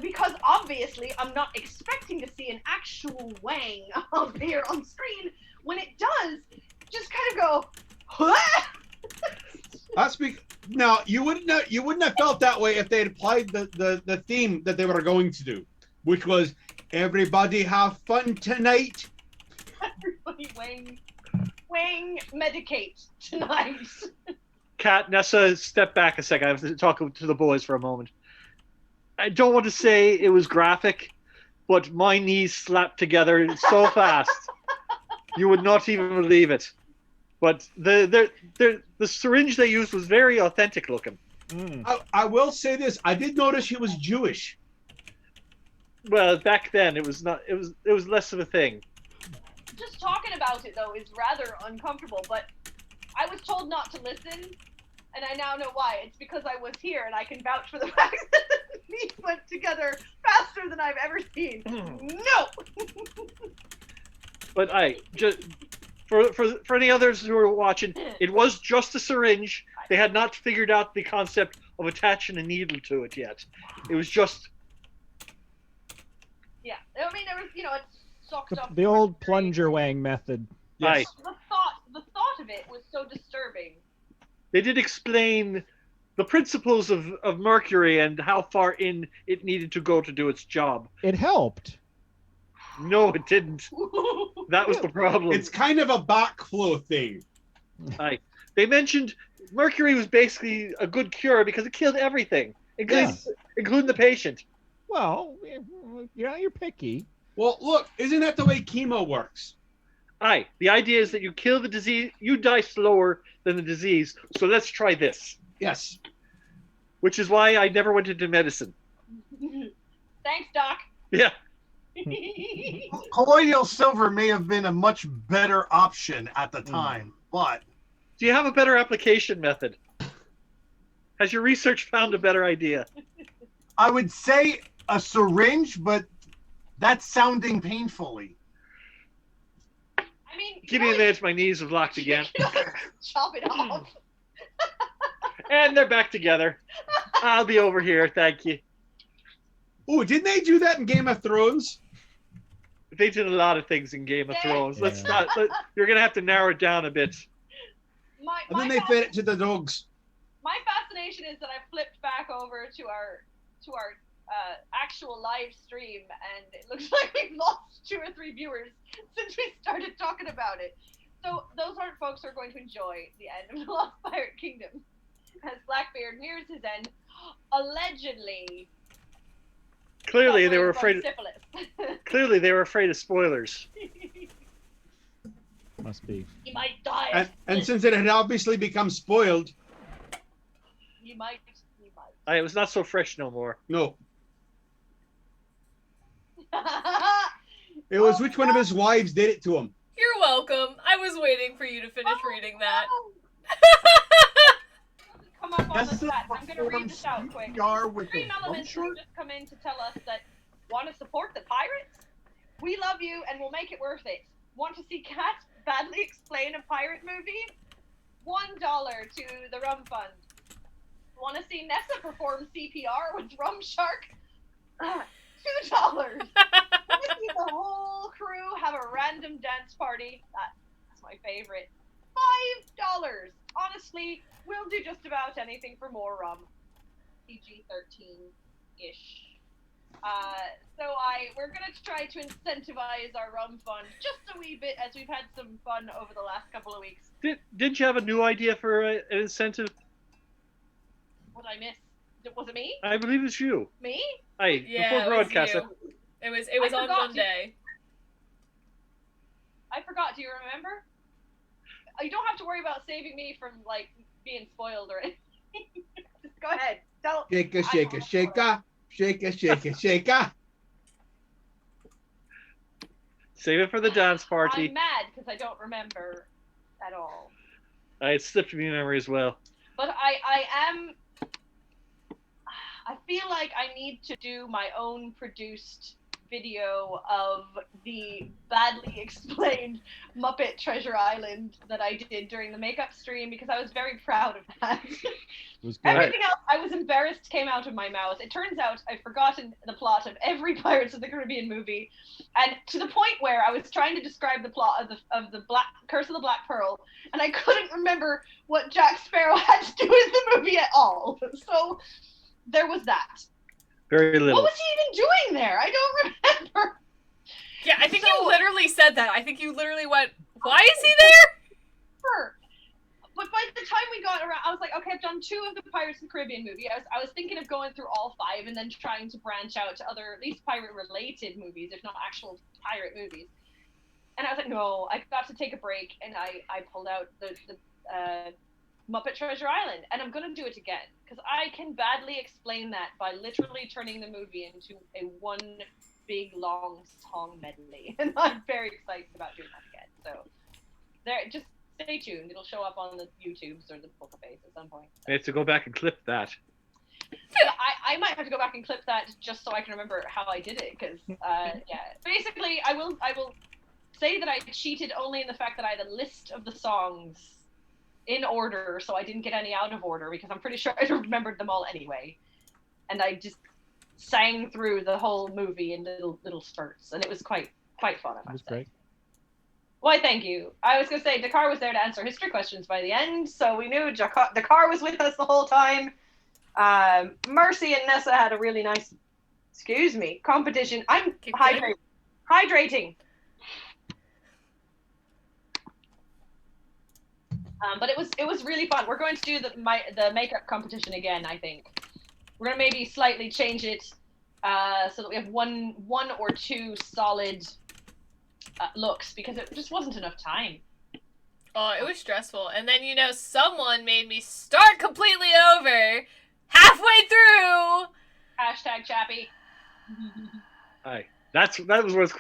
because obviously I'm not expecting to see an actual wang up here on screen, when it does, just kind of go, huh? That's now you wouldn't have felt that way if they had applied the theme that they were going to do, which was everybody have fun tonight. Everybody wang medicate tonight. Kat, Nessa, step back a second. I have to talk to the boys for a moment. I don't want to say it was graphic, but my knees slapped together so fast. You would not even believe it. But the syringe they used was very authentic looking. I will say this. I did notice he was Jewish. Well, back then it was not. It was less of a thing. Just talking about it though is rather uncomfortable, but I was told not to listen, and I now know why. It's because I was here and I can vouch for the fact that these went together faster than I've ever seen. No! But I just for any others who are watching, it was just a syringe. They had not figured out the concept of attaching a needle to it yet. It was just. Yeah, I mean, there was, it sucked up. The old plunger wang method. Yes. The thought of it was so disturbing. They did explain the principles of mercury and how far in it needed to go to do its job. It helped. No, it didn't. That was the problem. It's kind of a backflow thing. Aye. They mentioned mercury was basically a good cure because it killed everything, including the patient. Well, yeah, you're picky. Well, look, isn't that the way chemo works? Aye. The idea is that you kill the disease, you die slower than the disease, so let's try this. Yes. Which is why I never went into medicine. Thanks, Doc. Yeah. Colloidal silver may have been a much better option at the time, but Do you have a better application method? Has your research found a better idea? I would say a syringe, but that's sounding painfully. I mean, Give me a minute, my knees have locked again. Chop it off. And they're back together. I'll be over here, thank you. Oh, didn't they do that in Game of Thrones? They did a lot of things in Game of Thrones. Let's not. You're gonna have to narrow it down a bit. And then they fed it to the dogs. My fascination is that I flipped back over to our actual live stream, and it looks like we've lost 2 or 3 viewers since we started talking about it. So those aren't folks who are going to enjoy the end of the Lost Pirate Kingdom, as Blackbeard nears his end, allegedly. Clearly, they were afraid. Syphilis. Clearly, they were afraid of spoilers. Must be. He might die. And since it had obviously become spoiled, He might. It was not so fresh no more. no. It was which one of his wives did it to him. You're welcome. I was waiting for you to finish reading that. Come up on the This is chat. I'm going to read this out quick. with Dream the Elements short. have just come in to tell us that want to support the pirates? We love you and we'll make it worth it. Want to see Kat badly explain a pirate movie? $1 to the Rum Fund. Want to see Nessa perform CPR with Rum Shark? $2. Want to see the whole crew have a random dance party? That's my favorite. $5. Honestly, we'll do just about anything for more rum. PG-13-ish. We're gonna try to incentivize our rum fund just a wee bit, as we've had some fun over the last couple of weeks. Didn't you have a new idea for an incentive? What did I miss? Was it me? I believe it's you. Me? Yeah, before it was broadcast. you. It was on Monday. I forgot. Do you remember? You don't have to worry about saving me from like being spoiled or anything. Just go ahead. Shake it, shake it, shake it, shake it, shake it, shake it. Save it for the dance party. I'm mad because I don't remember at all. It slipped me memory as well. But I feel like I need to do my own produced video of the badly explained Muppet Treasure Island that I did during the makeup stream, because I was very proud of that. Everything else I was embarrassed came out of my mouth. It turns out I've forgotten the plot of every Pirates of the Caribbean movie, and to the point where I was trying to describe the plot of the Curse of the Black Pearl, and I couldn't remember what Jack Sparrow had to do with the movie at all. So there was that. Very little. What was he even doing there? I don't remember. Yeah, I think you literally said that. I think you literally went, "Why is he there?" But by the time we got around, I was like, okay, I've done 2 of the Pirates of the Caribbean movie. I was thinking of going through all 5 and then trying to branch out to other, at least pirate-related movies, if not actual pirate movies. And I was like, no, I've got to take a break, and I pulled out the Muppet Treasure Island, and I'm going to do it again, because I can badly explain that by literally turning the movie into a one big, long song medley. And I'm very excited about doing that again. So, just stay tuned. It'll show up on the YouTubes or the Poker Face at some point. I have to go back and clip that. Yeah, I might have to go back and clip that just so I can remember how I did it, because, yeah. Basically, I will say that I cheated only in the fact that I had a list of the songs in order, so I didn't get any out of order, because I'm pretty sure I remembered them all anyway. And I just sang through the whole movie in little spurts, and it was quite fun, I must say. Great. Why, thank you. I was going to say, Dakar was there to answer history questions by the end, so we knew Dakar was with us the whole time. Mercy and Nessa had a really nice, competition. I'm hydrating. But it was really fun. We're going to do the makeup competition again, I think. We're going to maybe slightly change it so that we have one or 2 solid looks, because it just wasn't enough time. Oh, it was stressful. And then, someone made me start completely over halfway through. #Chappy. Hi. That was worth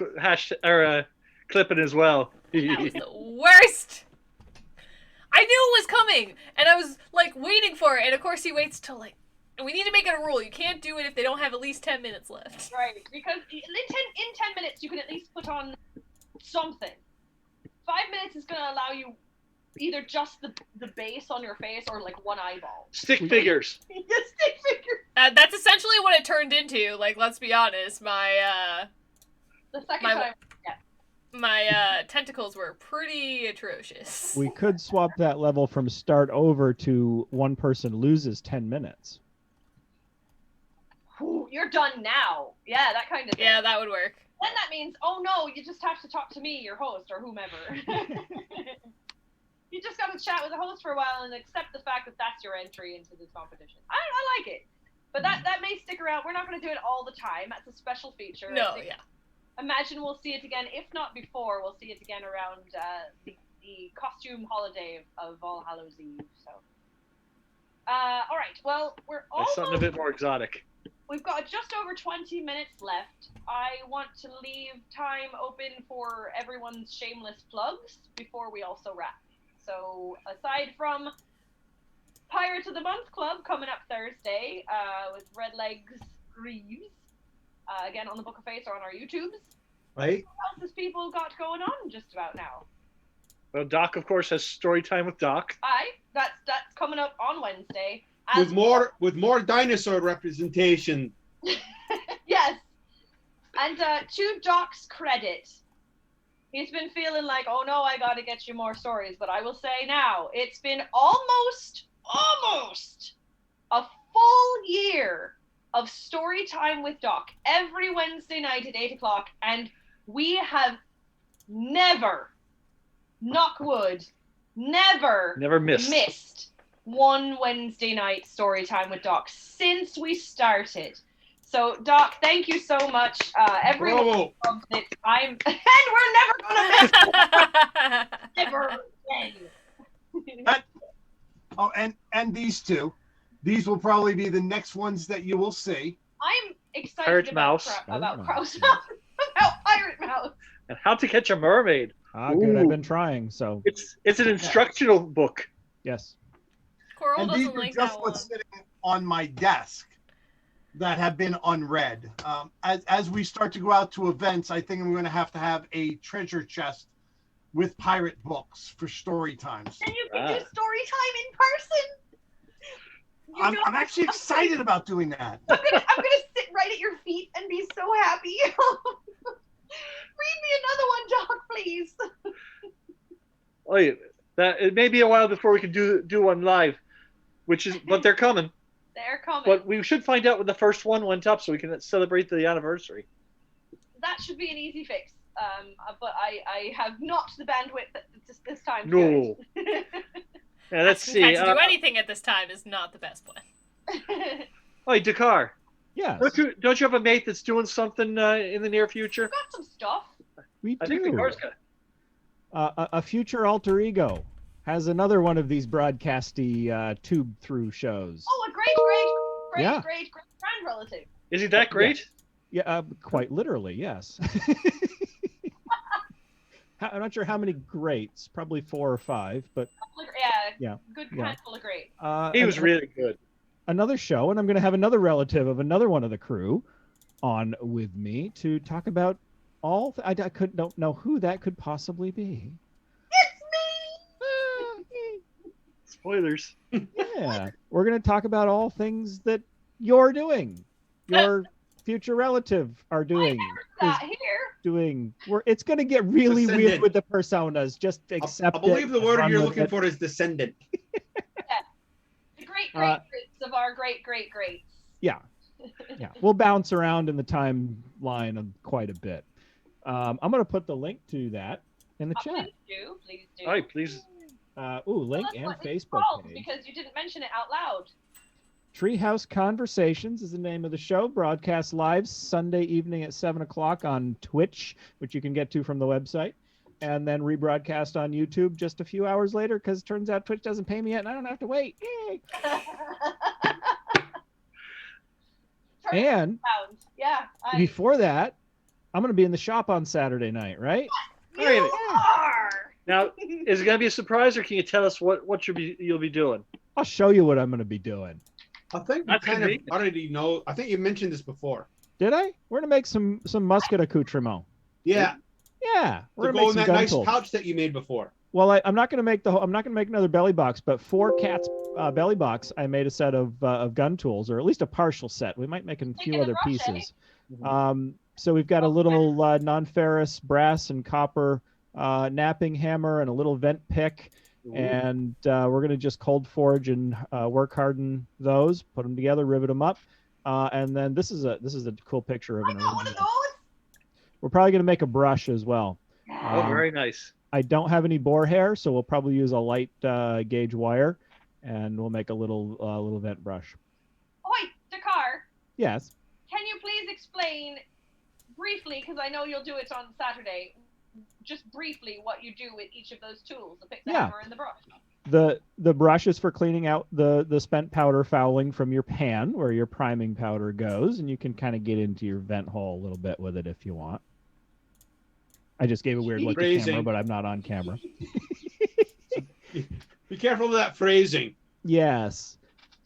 clipping as well. That was the worst. I knew it was coming, and I was, waiting for it, and of course he waits till, we need to make it a rule. You can't do it if they don't have at least 10 minutes left. Right, because in 10 minutes you can at least put on something. 5 minutes is going to allow you either just the base on your face or, one eyeball. Stick figures. Yeah, stick figures. That's essentially what it turned into. Let's be honest. The second time... My tentacles were pretty atrocious. We could swap that level from start over to one person loses 10 minutes. Ooh, you're done now. Yeah, that kind of thing. Yeah, that would work. Then that means, oh no, you just have to talk to me, your host, or whomever. You just got to chat with the host for a while and accept the fact that that's your entry into this competition. I like it. But that may stick around. We're not going to do it all the time. That's a special feature. No, yeah. Imagine we'll see it again, if not before, we'll see it again around the the costume holiday of All Hallows Eve. So, all right. Well, we're Like something a almost. bit more exotic. We've got just over 20 minutes left. I want to leave time open for everyone's shameless plugs before we also wrap. So, aside from Pirates of the Month Club coming up Thursday with Red Legs Greaves, again on the Book of Face or on our YouTubes. Right? What else has people got going on just about now? Well, Doc, of course, has story time with Doc. Aye, that's coming up on Wednesday. With more dinosaur representation. Yes. And to Doc's credit, he's been feeling like, oh no, I gotta get you more stories. But I will say now, it's been almost a full year of story time with Doc every Wednesday night at 8 o'clock, and we have never, knock wood, never missed one Wednesday night story time with Doc since we started. So, Doc, thank you so much. Everyone loves it. And we're never gonna miss it. Never again. Oh, and these two. These will probably be the next ones that you will see. I'm excited Pirate about Mouse. about Pirate Mouse. And How to Catch a Mermaid. Good. I've been trying. So It's an instructional book. yes. Coral And these doesn't are like just that one. what's sitting on my desk that have been unread. As we start to go out to events, I think I'm going to have a treasure chest with pirate books for story times. And you can do story time in person. I'm actually excited about doing that. I'm gonna sit right at your feet and be so happy. Read me another one, Doc, please. Oh, yeah. It may be a while before we can do one live, but they're coming. They're coming. But we should find out when the first one went up so we can celebrate the anniversary. That should be an easy fix. But I have not the bandwidth this time. No. Yeah, let's see. To do anything at this time is not the best plan. Oh, Dakar. Yes. Don't you have a mate that's doing something in the near future? We've got some stuff. We do. I think Dakar's got. A future alter ego has another one of these broadcasty tube through shows. Oh, a great Yeah. great grand relative. Is he that great? Yeah, quite literally, yes. I'm not sure how many greats, probably 4 or 5, but Yeah. Good handful of great. He was really good. Another show, and I'm going to have another relative of another one of the crew on with me to talk about all. I don't know who that could possibly be. It's me. Spoilers. Yeah, we're going to talk about all things that you're doing, your future relative are doing. That here. Doing. It's going to get really weird Descendant. with the personas. Just accept I believe the word run you're with looking it. for is descendant. The great greats of our great greats. Yeah. We'll bounce around in the timeline quite a bit. I'm going to put the link to that in the chat. Please do. All right, please. Link Tell us and what it's Facebook called, page. because you didn't mention it out loud. Treehouse Conversations is the name of the show. Broadcast live Sunday evening at 7 o'clock on Twitch, which you can get to from the website. And then rebroadcast on YouTube just a few hours later, because it turns out Twitch doesn't pay me yet and I don't have to wait. Yay! And before that, I'm going to be in the shop on Saturday night, right? You are. Now, is it going to be a surprise, or can you tell us what you'll be doing? I'll show you what I'm going to be doing. I think you That's kind of convenient. already know. I think you mentioned this before. Did I? We're going to make some musket accoutrement. Yeah. Yeah, we're To going go to in make that some gun nice tools. pouch that you made before. Well, I'm not going to make I'm not going to make another belly box, but 4 cats belly box. I made a set of gun tools, or at least a partial set. We might make a few other pieces. So we've got a little non-ferrous brass and copper napping hammer and a little vent pick, and we're going to just cold forge and work harden those, put them together, rivet them up, and then this is a cool picture of an I got one of original. those. We're probably going to make a brush as well. Oh, very nice. I don't have any boar hair, so we'll probably use a light gauge wire, and we'll make a little vent brush. Oi, Dakar, Yes. can you please explain briefly, because I know you'll do it on Saturday, just briefly what you do with each of those tools, the pick, the Yeah. hammer, and the brush. The brush is for cleaning out the spent powder fouling from your pan where your priming powder goes, and you can kind of get into your vent hole a little bit with it if you want. I just gave a weird look at camera, Phrasing. but I'm not on camera. Be careful of that phrasing. Yes.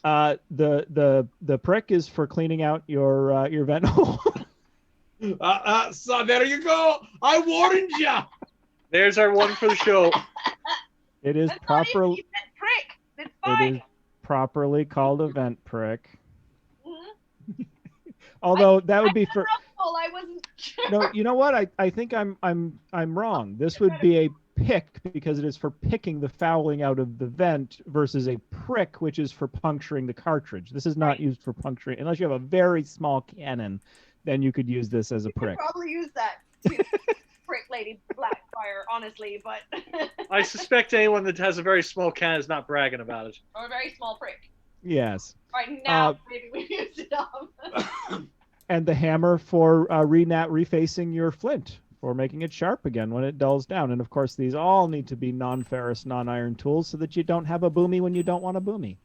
The prick is for cleaning out your vent hole. So there you go. I warned you. There's our one for the show. It is That's not even proper. you said prick. It's It fine. is properly called a vent prick. Mhm. Although that would be for I wasn't sure. no. You know what? I think I'm wrong. This would be a pick because it is for picking the fouling out of the vent versus a prick, which is for puncturing the cartridge. This is not used for puncturing unless you have a very small cannon. Then you could use this as a You could prick. probably use that to prick Lady Blackfire, honestly, but I suspect anyone that has a very small can is not bragging about it. or a very small prick. Yes. Right now, maybe we used it up. And the hammer for refacing your flint, for making it sharp again when it dulls down. And of course, these all need to be non-ferrous, non-iron tools so that you don't have a boomy when you don't want a boomy.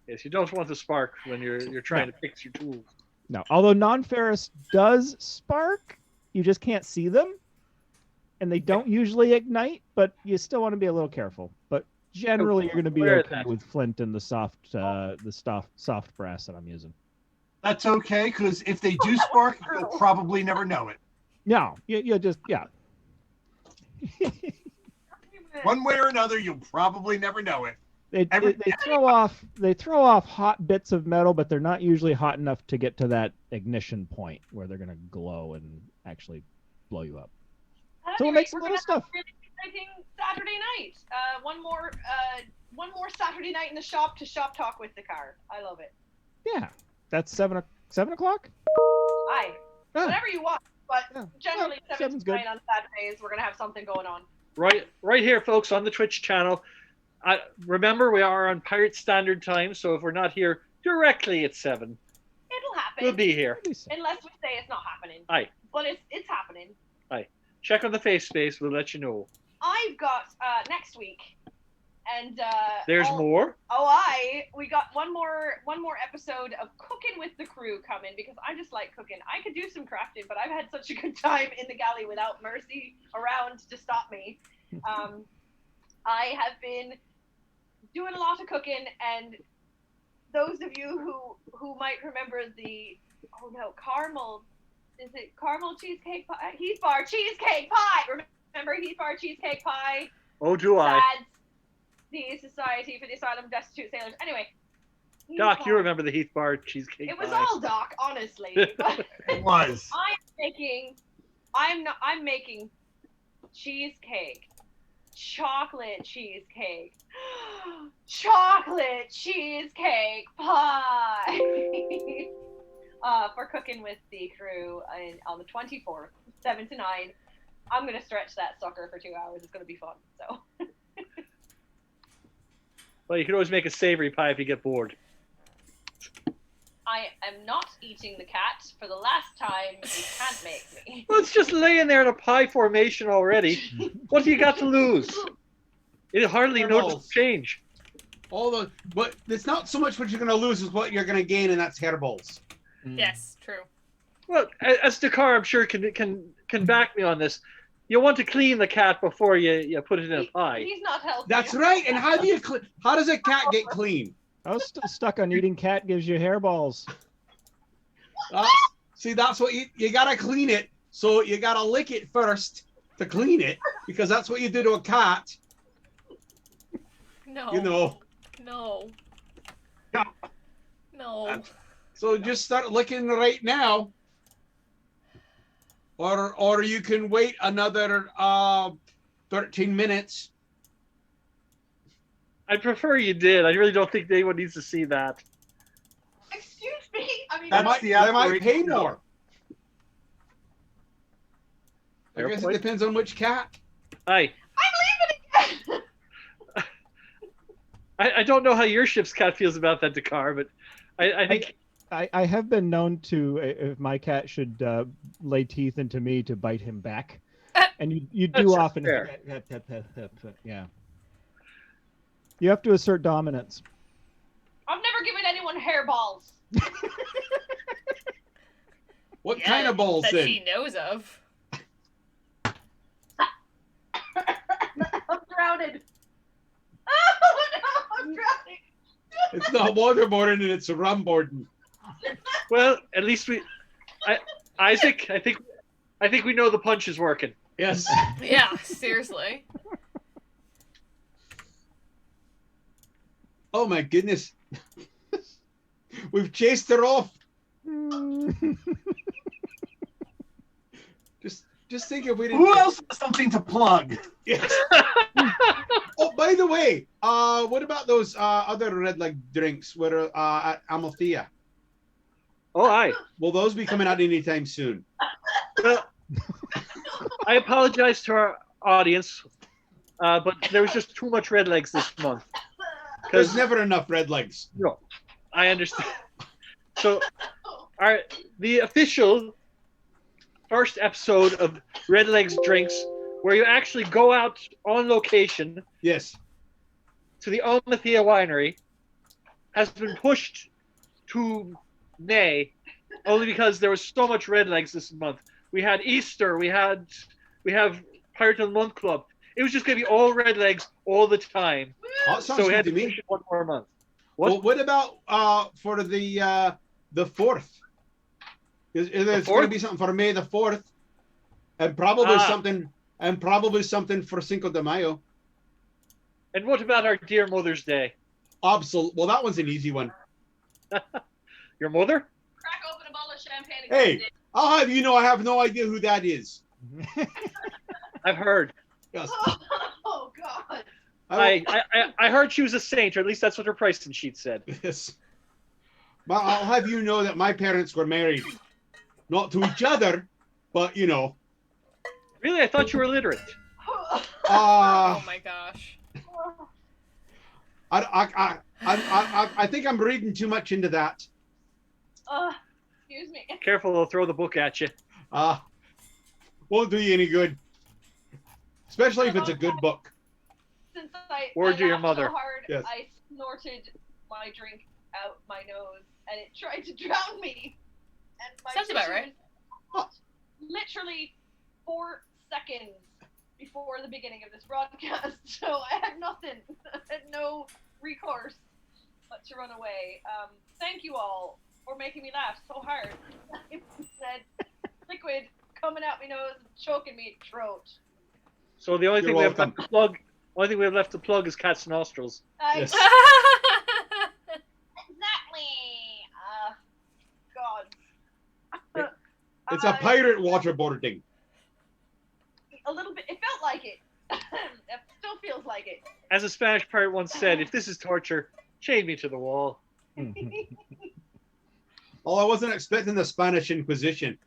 Yes, you don't want the spark when you're trying to fix your tools. No, although non-ferrous does spark, you just can't see them, and they don't usually ignite. But you still want to be a little careful. But generally, you're going to be Where is okay that? with flint and the soft brass that I'm using. That's okay, because if they do spark, you'll probably never know it. No, you just One way or another, you'll probably never know it. They throw off hot bits of metal, but they're not usually hot enough to get to that ignition point where they're gonna glow and actually blow you up. So we'll make some little stuff. Really exciting Saturday night. One more Saturday night in the shop to shop talk with the car. I love it. Yeah, that's 7 o'clock. Aye. Ah, Whatever you want, but Yeah. generally Well, 7 seven's to good. 9 on Saturdays, we're gonna have something going on. Right here, folks, on the Twitch channel. Remember, we are on Pirate Standard Time, so if we're not here directly at 7, It'll happen. we'll be here. Unless we say it's not happening. Aye. But it's happening. Check on the face space, we'll let you know. I've got next week, and There's more? we got one more episode of Cooking with the Crew coming because I just like cooking. I could do some crafting, but I've had such a good time in the galley without Mercy around to stop me. I have been doing a lot of cooking, and those of you who might remember caramel cheesecake pie? Heath Bar cheesecake pie. Remember Heath Bar cheesecake pie? Oh, do I? SADS, the Society for the Asylum of Destitute Sailors. Anyway, Heath Doc, Bar. you remember the Heath Bar cheesecake It was pie. all Doc, honestly. But It was. I'm making cheesecake. Chocolate cheesecake. Chocolate cheesecake pie. For Cooking with the Crew on the 24th, 7 to 9. I'm going to stretch that sucker for 2 hours. It's going to be fun. So. Well, you can always make a savory pie if you get bored. I am not eating the cat for the last time. You can't make me. Well, it's just laying there in a pie formation already. What do you got to lose? It hardly notices change. But it's not so much what you're going to lose as what you're going to gain, and that's hairballs. Yes, true. Well, as Dakar, I'm sure can back me on this. You want to clean the cat before you put it in a pie. He's not healthy. That's right. And how does a cat get clean? I was still stuck on eating cat gives you hairballs. See, that's what you got to clean it. So you got to lick it first to clean it, because that's what you do to a cat. No. You know. No. No. No. So just start licking right now. Or you can wait another 13 minutes. I prefer you did. I really don't think anyone needs to see that. Excuse me. I mean, That's They might pay more. I guess it depends on which cat. Aye. I'm leaving again. I don't know how your ship's cat feels about that, Dakar, but I think I have been known to, if my cat should lay teeth into me, to bite him back. And you That's do often, fair. yeah. You have to assert dominance. I've never given anyone hairballs. What kind of balls that then? she knows of? I'm drowning. Oh no, I'm drowning. It's not waterboarding and it's rumboarding. Well, at least Isaac, I think we know the punch is working. Yes. Yeah, seriously. Oh my goodness. We've chased her off. Just think if we didn't. Who else has something to plug? Yes. Oh, by the way, what about those other red leg drinks? What are at Amalthea? Oh, aye. Will those be coming out anytime soon? Well, I apologize to our audience, but there was just too much red legs this month. There's never enough red legs. No, I understand. So, the official first episode of Red Legs Drinks, where you actually go out on location Yes. to the Amalthea Winery, has been pushed to nay, only because there was so much Red Legs this month. We had Easter, we have Pirate of the Month Club. It was just going to be all Red Legs all the time. Oh, that sounds So we good had to to me. push it one more month. What? Well, what about for the 4th? There's going to 4th? be something for May the 4th, and probably something for Cinco de Mayo. And what about our dear Mother's Day? Absolutely. Well, that one's an easy one. Your mother? Crack open a bottle of champagne. And Hey, get it. I'll have you know I have no idea who that is. I've heard. Yes. Oh God. I heard she was a saint, or at least that's what her pricing sheet said. Yes. But I'll have you know that my parents were married, not to each other, but you know. Really? I thought you were illiterate. Oh my gosh. I think I'm reading too much into that. Excuse me. Careful, they'll throw the book at you. Won't do you any good, especially if it's a good book. Since Or I do your laughed mother. so hard, Yes. I snorted my drink out my nose, and it tried to drown me. And my Sounds about tissue right. was literally 4 seconds before the beginning of this broadcast, so I had nothing. I had no recourse but to run away. Thank you all for making me laugh so hard. I said liquid coming out my nose, choking me throat. So the only You're thing we have welcome. left to plug, only thing we have left to plug is cat's nostrils. Yes. Exactly. God. It's a pirate waterboarding. A little bit. It felt like it. It still feels like it. As a Spanish pirate once said, "If this is torture, chain me to the wall." Oh, I wasn't expecting the Spanish Inquisition.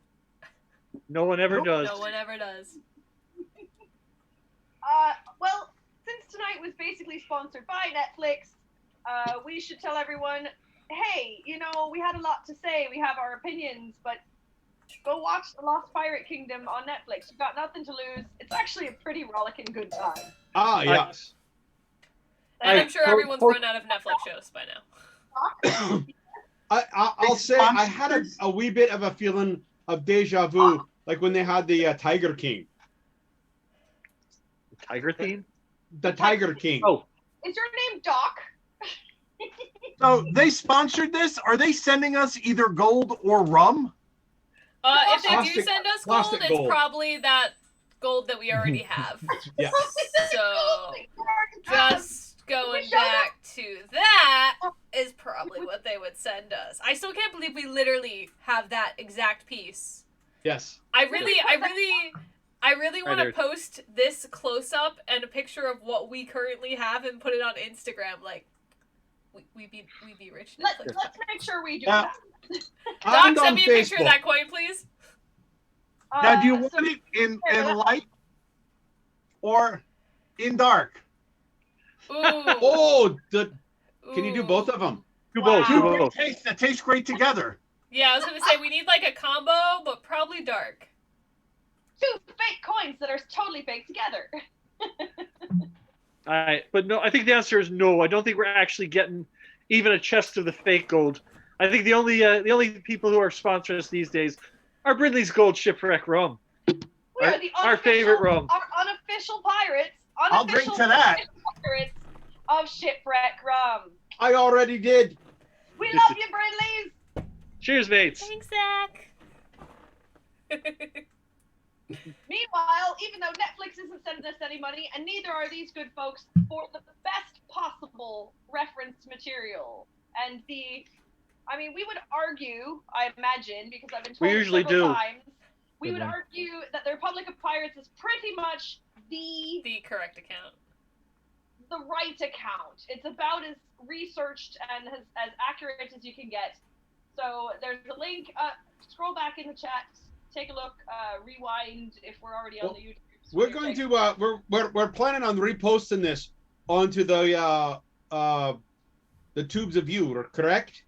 No one ever does. No one ever does. Well, since tonight was basically sponsored by Netflix, we should tell everyone, hey, you know, we had a lot to say. We have our opinions, but go watch The Lost Pirate Kingdom on Netflix. You've got nothing to lose. It's actually a pretty rollicking good time. Ah, yes. And I'm sure everyone's run out of Netflix shows by now. I'll say I had a wee bit of a feeling of deja vu, like when they had the Tiger King. Tiger theme? The Tiger King. Oh, Is your name Doc? So they sponsored this. Are they sending us either gold or rum? If they do Plastic- send us plastic gold, gold. it's probably that gold that we already have. Yeah. So, just going back to that is probably what they would send us. I still can't believe we literally have that exact piece. Yes. I really want to there. post this close up and a picture of what we currently have and put it on Instagram. Like, we be rich. Let's make sure we do Yeah. that. Doc, And send on me a picture of Facebook. that coin, please. Now, do you So- want it in light or in dark? Ooh. Oh, can you do Ooh. both of them? do both. Two Do great both. tastes that taste great together. Yeah, I was gonna say we need like a combo, but probably dark. two fake coins that are totally fake together. But no, I think the answer is no. I don't think we're actually getting even a chest of the fake gold. I think the only people who are sponsoring us these days are Brindley's Gold Shipwreck Rum. We are the our favorite rum. Our unofficial pirates. I'll drink to that. Pirates of Shipwreck Rum. I already did. We love you, Brindleys. Cheers, mates. Thanks, Zach. Meanwhile, even though Netflix isn't sending us any money, and neither are these good folks for the best possible reference material, and we would argue, I imagine, because I've been told several times, we would argue that the Republic of Pirates is pretty much the correct account. The right account. It's about as researched and as accurate as you can get. So there's a link. Scroll back in the chat. Take a look. Rewind if we're already on the YouTube. We're going to we're planning on reposting this onto the tubes of you, correct?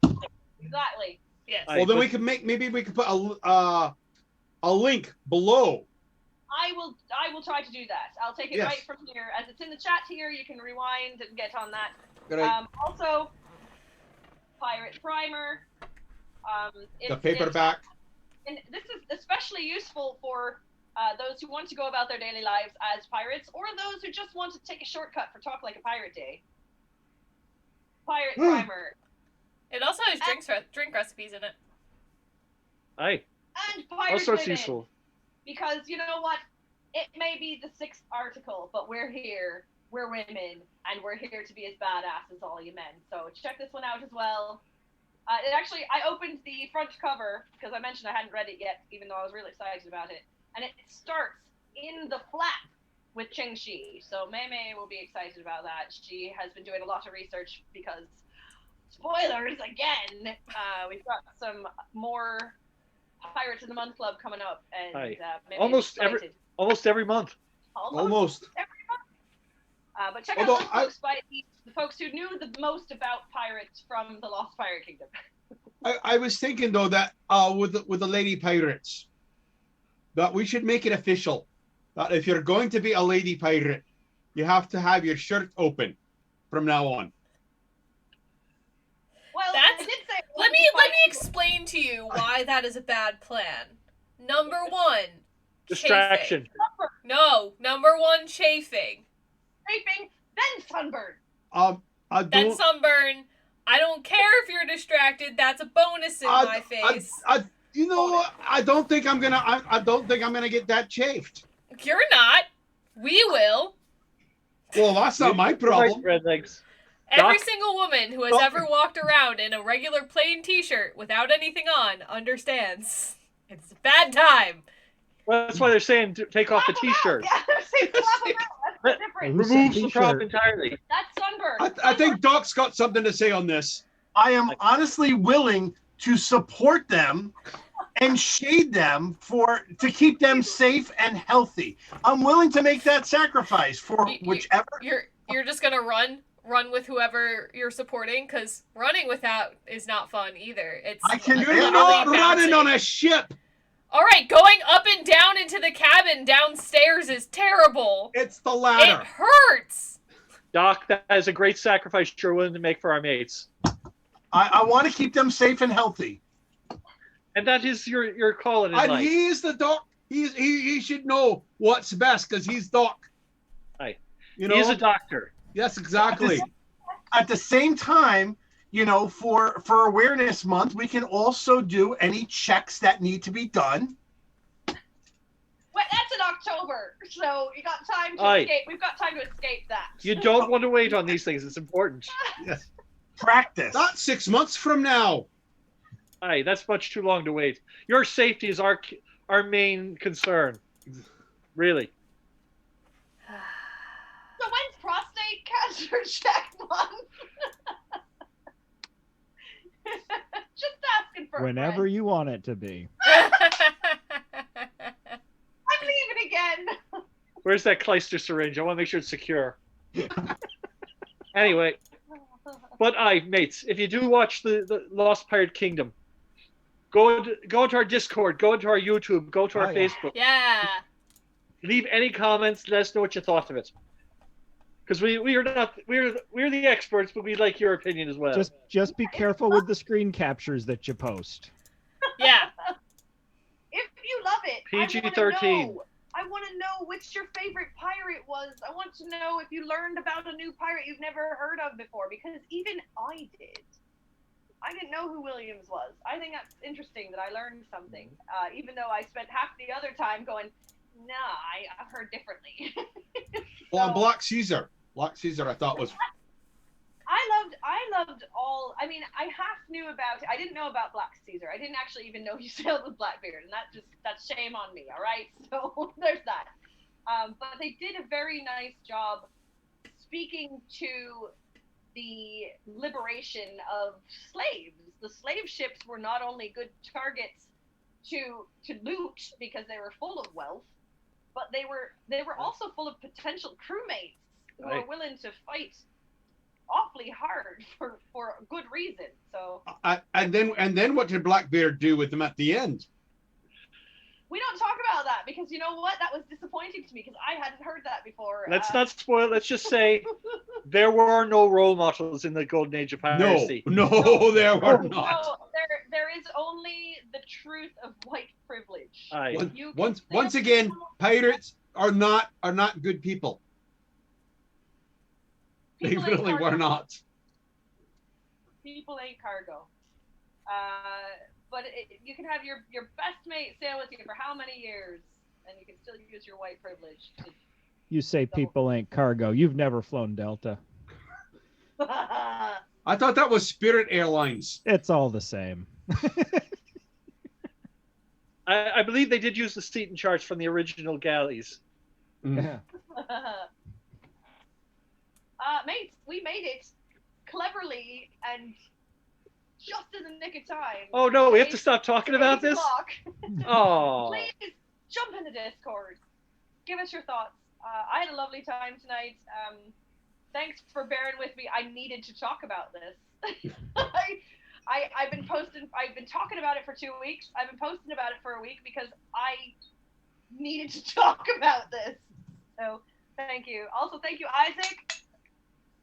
Exactly. Yes. Well, then we can maybe we can put a link below. I will try to do that. I'll take it right from here. As it's in the chat here, you can rewind and get on that. Also, Pirate Primer. The paperback. And this is especially useful for those who want to go about their daily lives as pirates, or those who just want to take a shortcut for Talk Like a Pirate Day. Pirate Primer. It also has drink recipes in it. Aye. And pirate all sorts women. Useful. Because you know what? It may be the 6th article, but we're here. We're women, and we're here to be as badass as all you men. So check this one out as well. I opened the front cover because I mentioned I hadn't read it yet, even though I was really excited about it. And it starts in the flap with Cheng Shi. So Mei will be excited about that. She has been doing a lot of research because, spoilers again, we've got some more Pirates of the Month Club coming up, and almost every month. Almost every month. But check out those books by the folks who knew the most about pirates from the Lost Pirate Kingdom. I was thinking though that with the lady pirates, that we should make it official that if you're going to be a lady pirate, you have to have your shirt open from now on. Well, let me explain to you why that is a bad plan. Number 1, distraction. Chafing. No, number 1, chafing. Chafing, then sunburn. Then sunburn. I don't care if you're distracted. That's a bonus in my face. I don't think I'm gonna get that chafed. You're not. We will. Well, that's not my problem. Red legs. Every single woman who has ever walked around in a regular plain t-shirt without anything on understands. It's a bad time. Well, that's why they're saying to take off the t-shirt. Yeah, that's different. Remove the prop entirely. That's sunburn. I think Doc's got something to say on this. I am honestly willing to support them and shade them to keep them safe and healthy. I'm willing to make that sacrifice for whichever. You're just gonna run with whoever you're supporting, because running without is not fun either. You're not running on a ship. All right, going up and down into the cabin downstairs is terrible. It's the ladder. It hurts. Doc, that is a great sacrifice you're willing to make for our mates. I want to keep them safe and healthy. And that is your call in life. He is the doc. He should know what's best because he's Doc. Aye. You know? He is a doctor. Yes, exactly. At the same time, for Awareness Month, we can also do any checks that need to be done. Well, that's in October, so you got time to escape. We've got time to escape that. You don't want to wait on these things. It's important. Yes. Practice. Not 6 months from now. Aye, that's much too long to wait. Your safety is our main concern. Really. So when's prostate cancer check month? Just asking for whenever you want it to be. I'm leaving again. Where's that Kleister syringe? I want to make sure it's secure. Anyway, but mates, if you do watch the Lost Pirate Kingdom, go to our Discord, go to our YouTube, go to our Facebook. Yeah. leave any comments. Let us know what you thought of it. Because we're the experts, but we'd like your opinion as well. Just be careful with the screen captures that you post. Yeah. If you love it, PG-13. I want to know which your favorite pirate was. I want to know if you learned about a new pirate you've never heard of before, because even I did. I didn't know who Williams was. I think that's interesting that I learned something, even though I spent half the other time going, nah, I've heard differently. Well, Black Caesar, I thought was. I loved all. I mean, I half knew about. I didn't know about Black Caesar. I didn't actually even know he sailed with Blackbeard, and that's shame on me. All right, so there's that. But they did a very nice job speaking to the liberation of slaves. The slave ships were not only good targets to loot because they were full of wealth, but they were also full of potential crewmates who were willing to fight awfully hard for a good reason. So and then what did Blackbeard do with them at the end? We don't talk about that because you know what? That was disappointing to me because I hadn't heard that before. Let's not spoil. Let's just say there were no role models in the golden age of piracy. No, there were not. No, there is only the truth of white privilege. Once again, pirates are not good people. They really were not. People ain't cargo. But you can have your best mate sail with you for how many years, and you can still use your white privilege. You say people ain't cargo. You've never flown Delta. I thought that was Spirit Airlines. It's all the same. I believe they did use the seat in charge from the original galleys. Yeah. Mates, we made it cleverly and just in the nick of time. Oh no, we have to stop talking about this? Oh. Please jump in the Discord. Give us your thoughts. I had a lovely time tonight. Thanks for bearing with me. I needed to talk about this. I've been talking about it for 2 weeks. I've been posting about it for a week because I needed to talk about this. So thank you. Also, thank you, Isaac.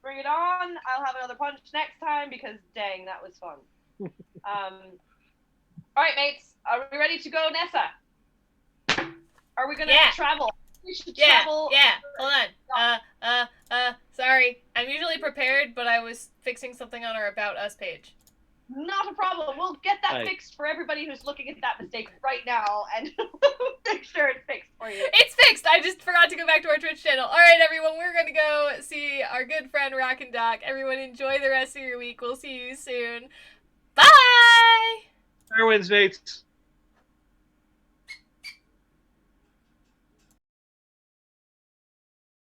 Bring it on. I'll have another punch next time because dang, that was fun. All right, mates. Are we ready to go, Nessa? Are we gonna travel? We should travel. Yeah. Hold on. Sorry. I'm usually prepared, but I was fixing something on our About Us page. Not a problem. We'll get that fixed for everybody who's looking at that mistake right now, and make sure it's fixed for you. It's fixed! I just forgot to go back to our Twitch channel. Alright, everyone, we're gonna go see our good friend Rock and Doc. Everyone enjoy the rest of your week. We'll see you soon. Bye! Fair winds, mates.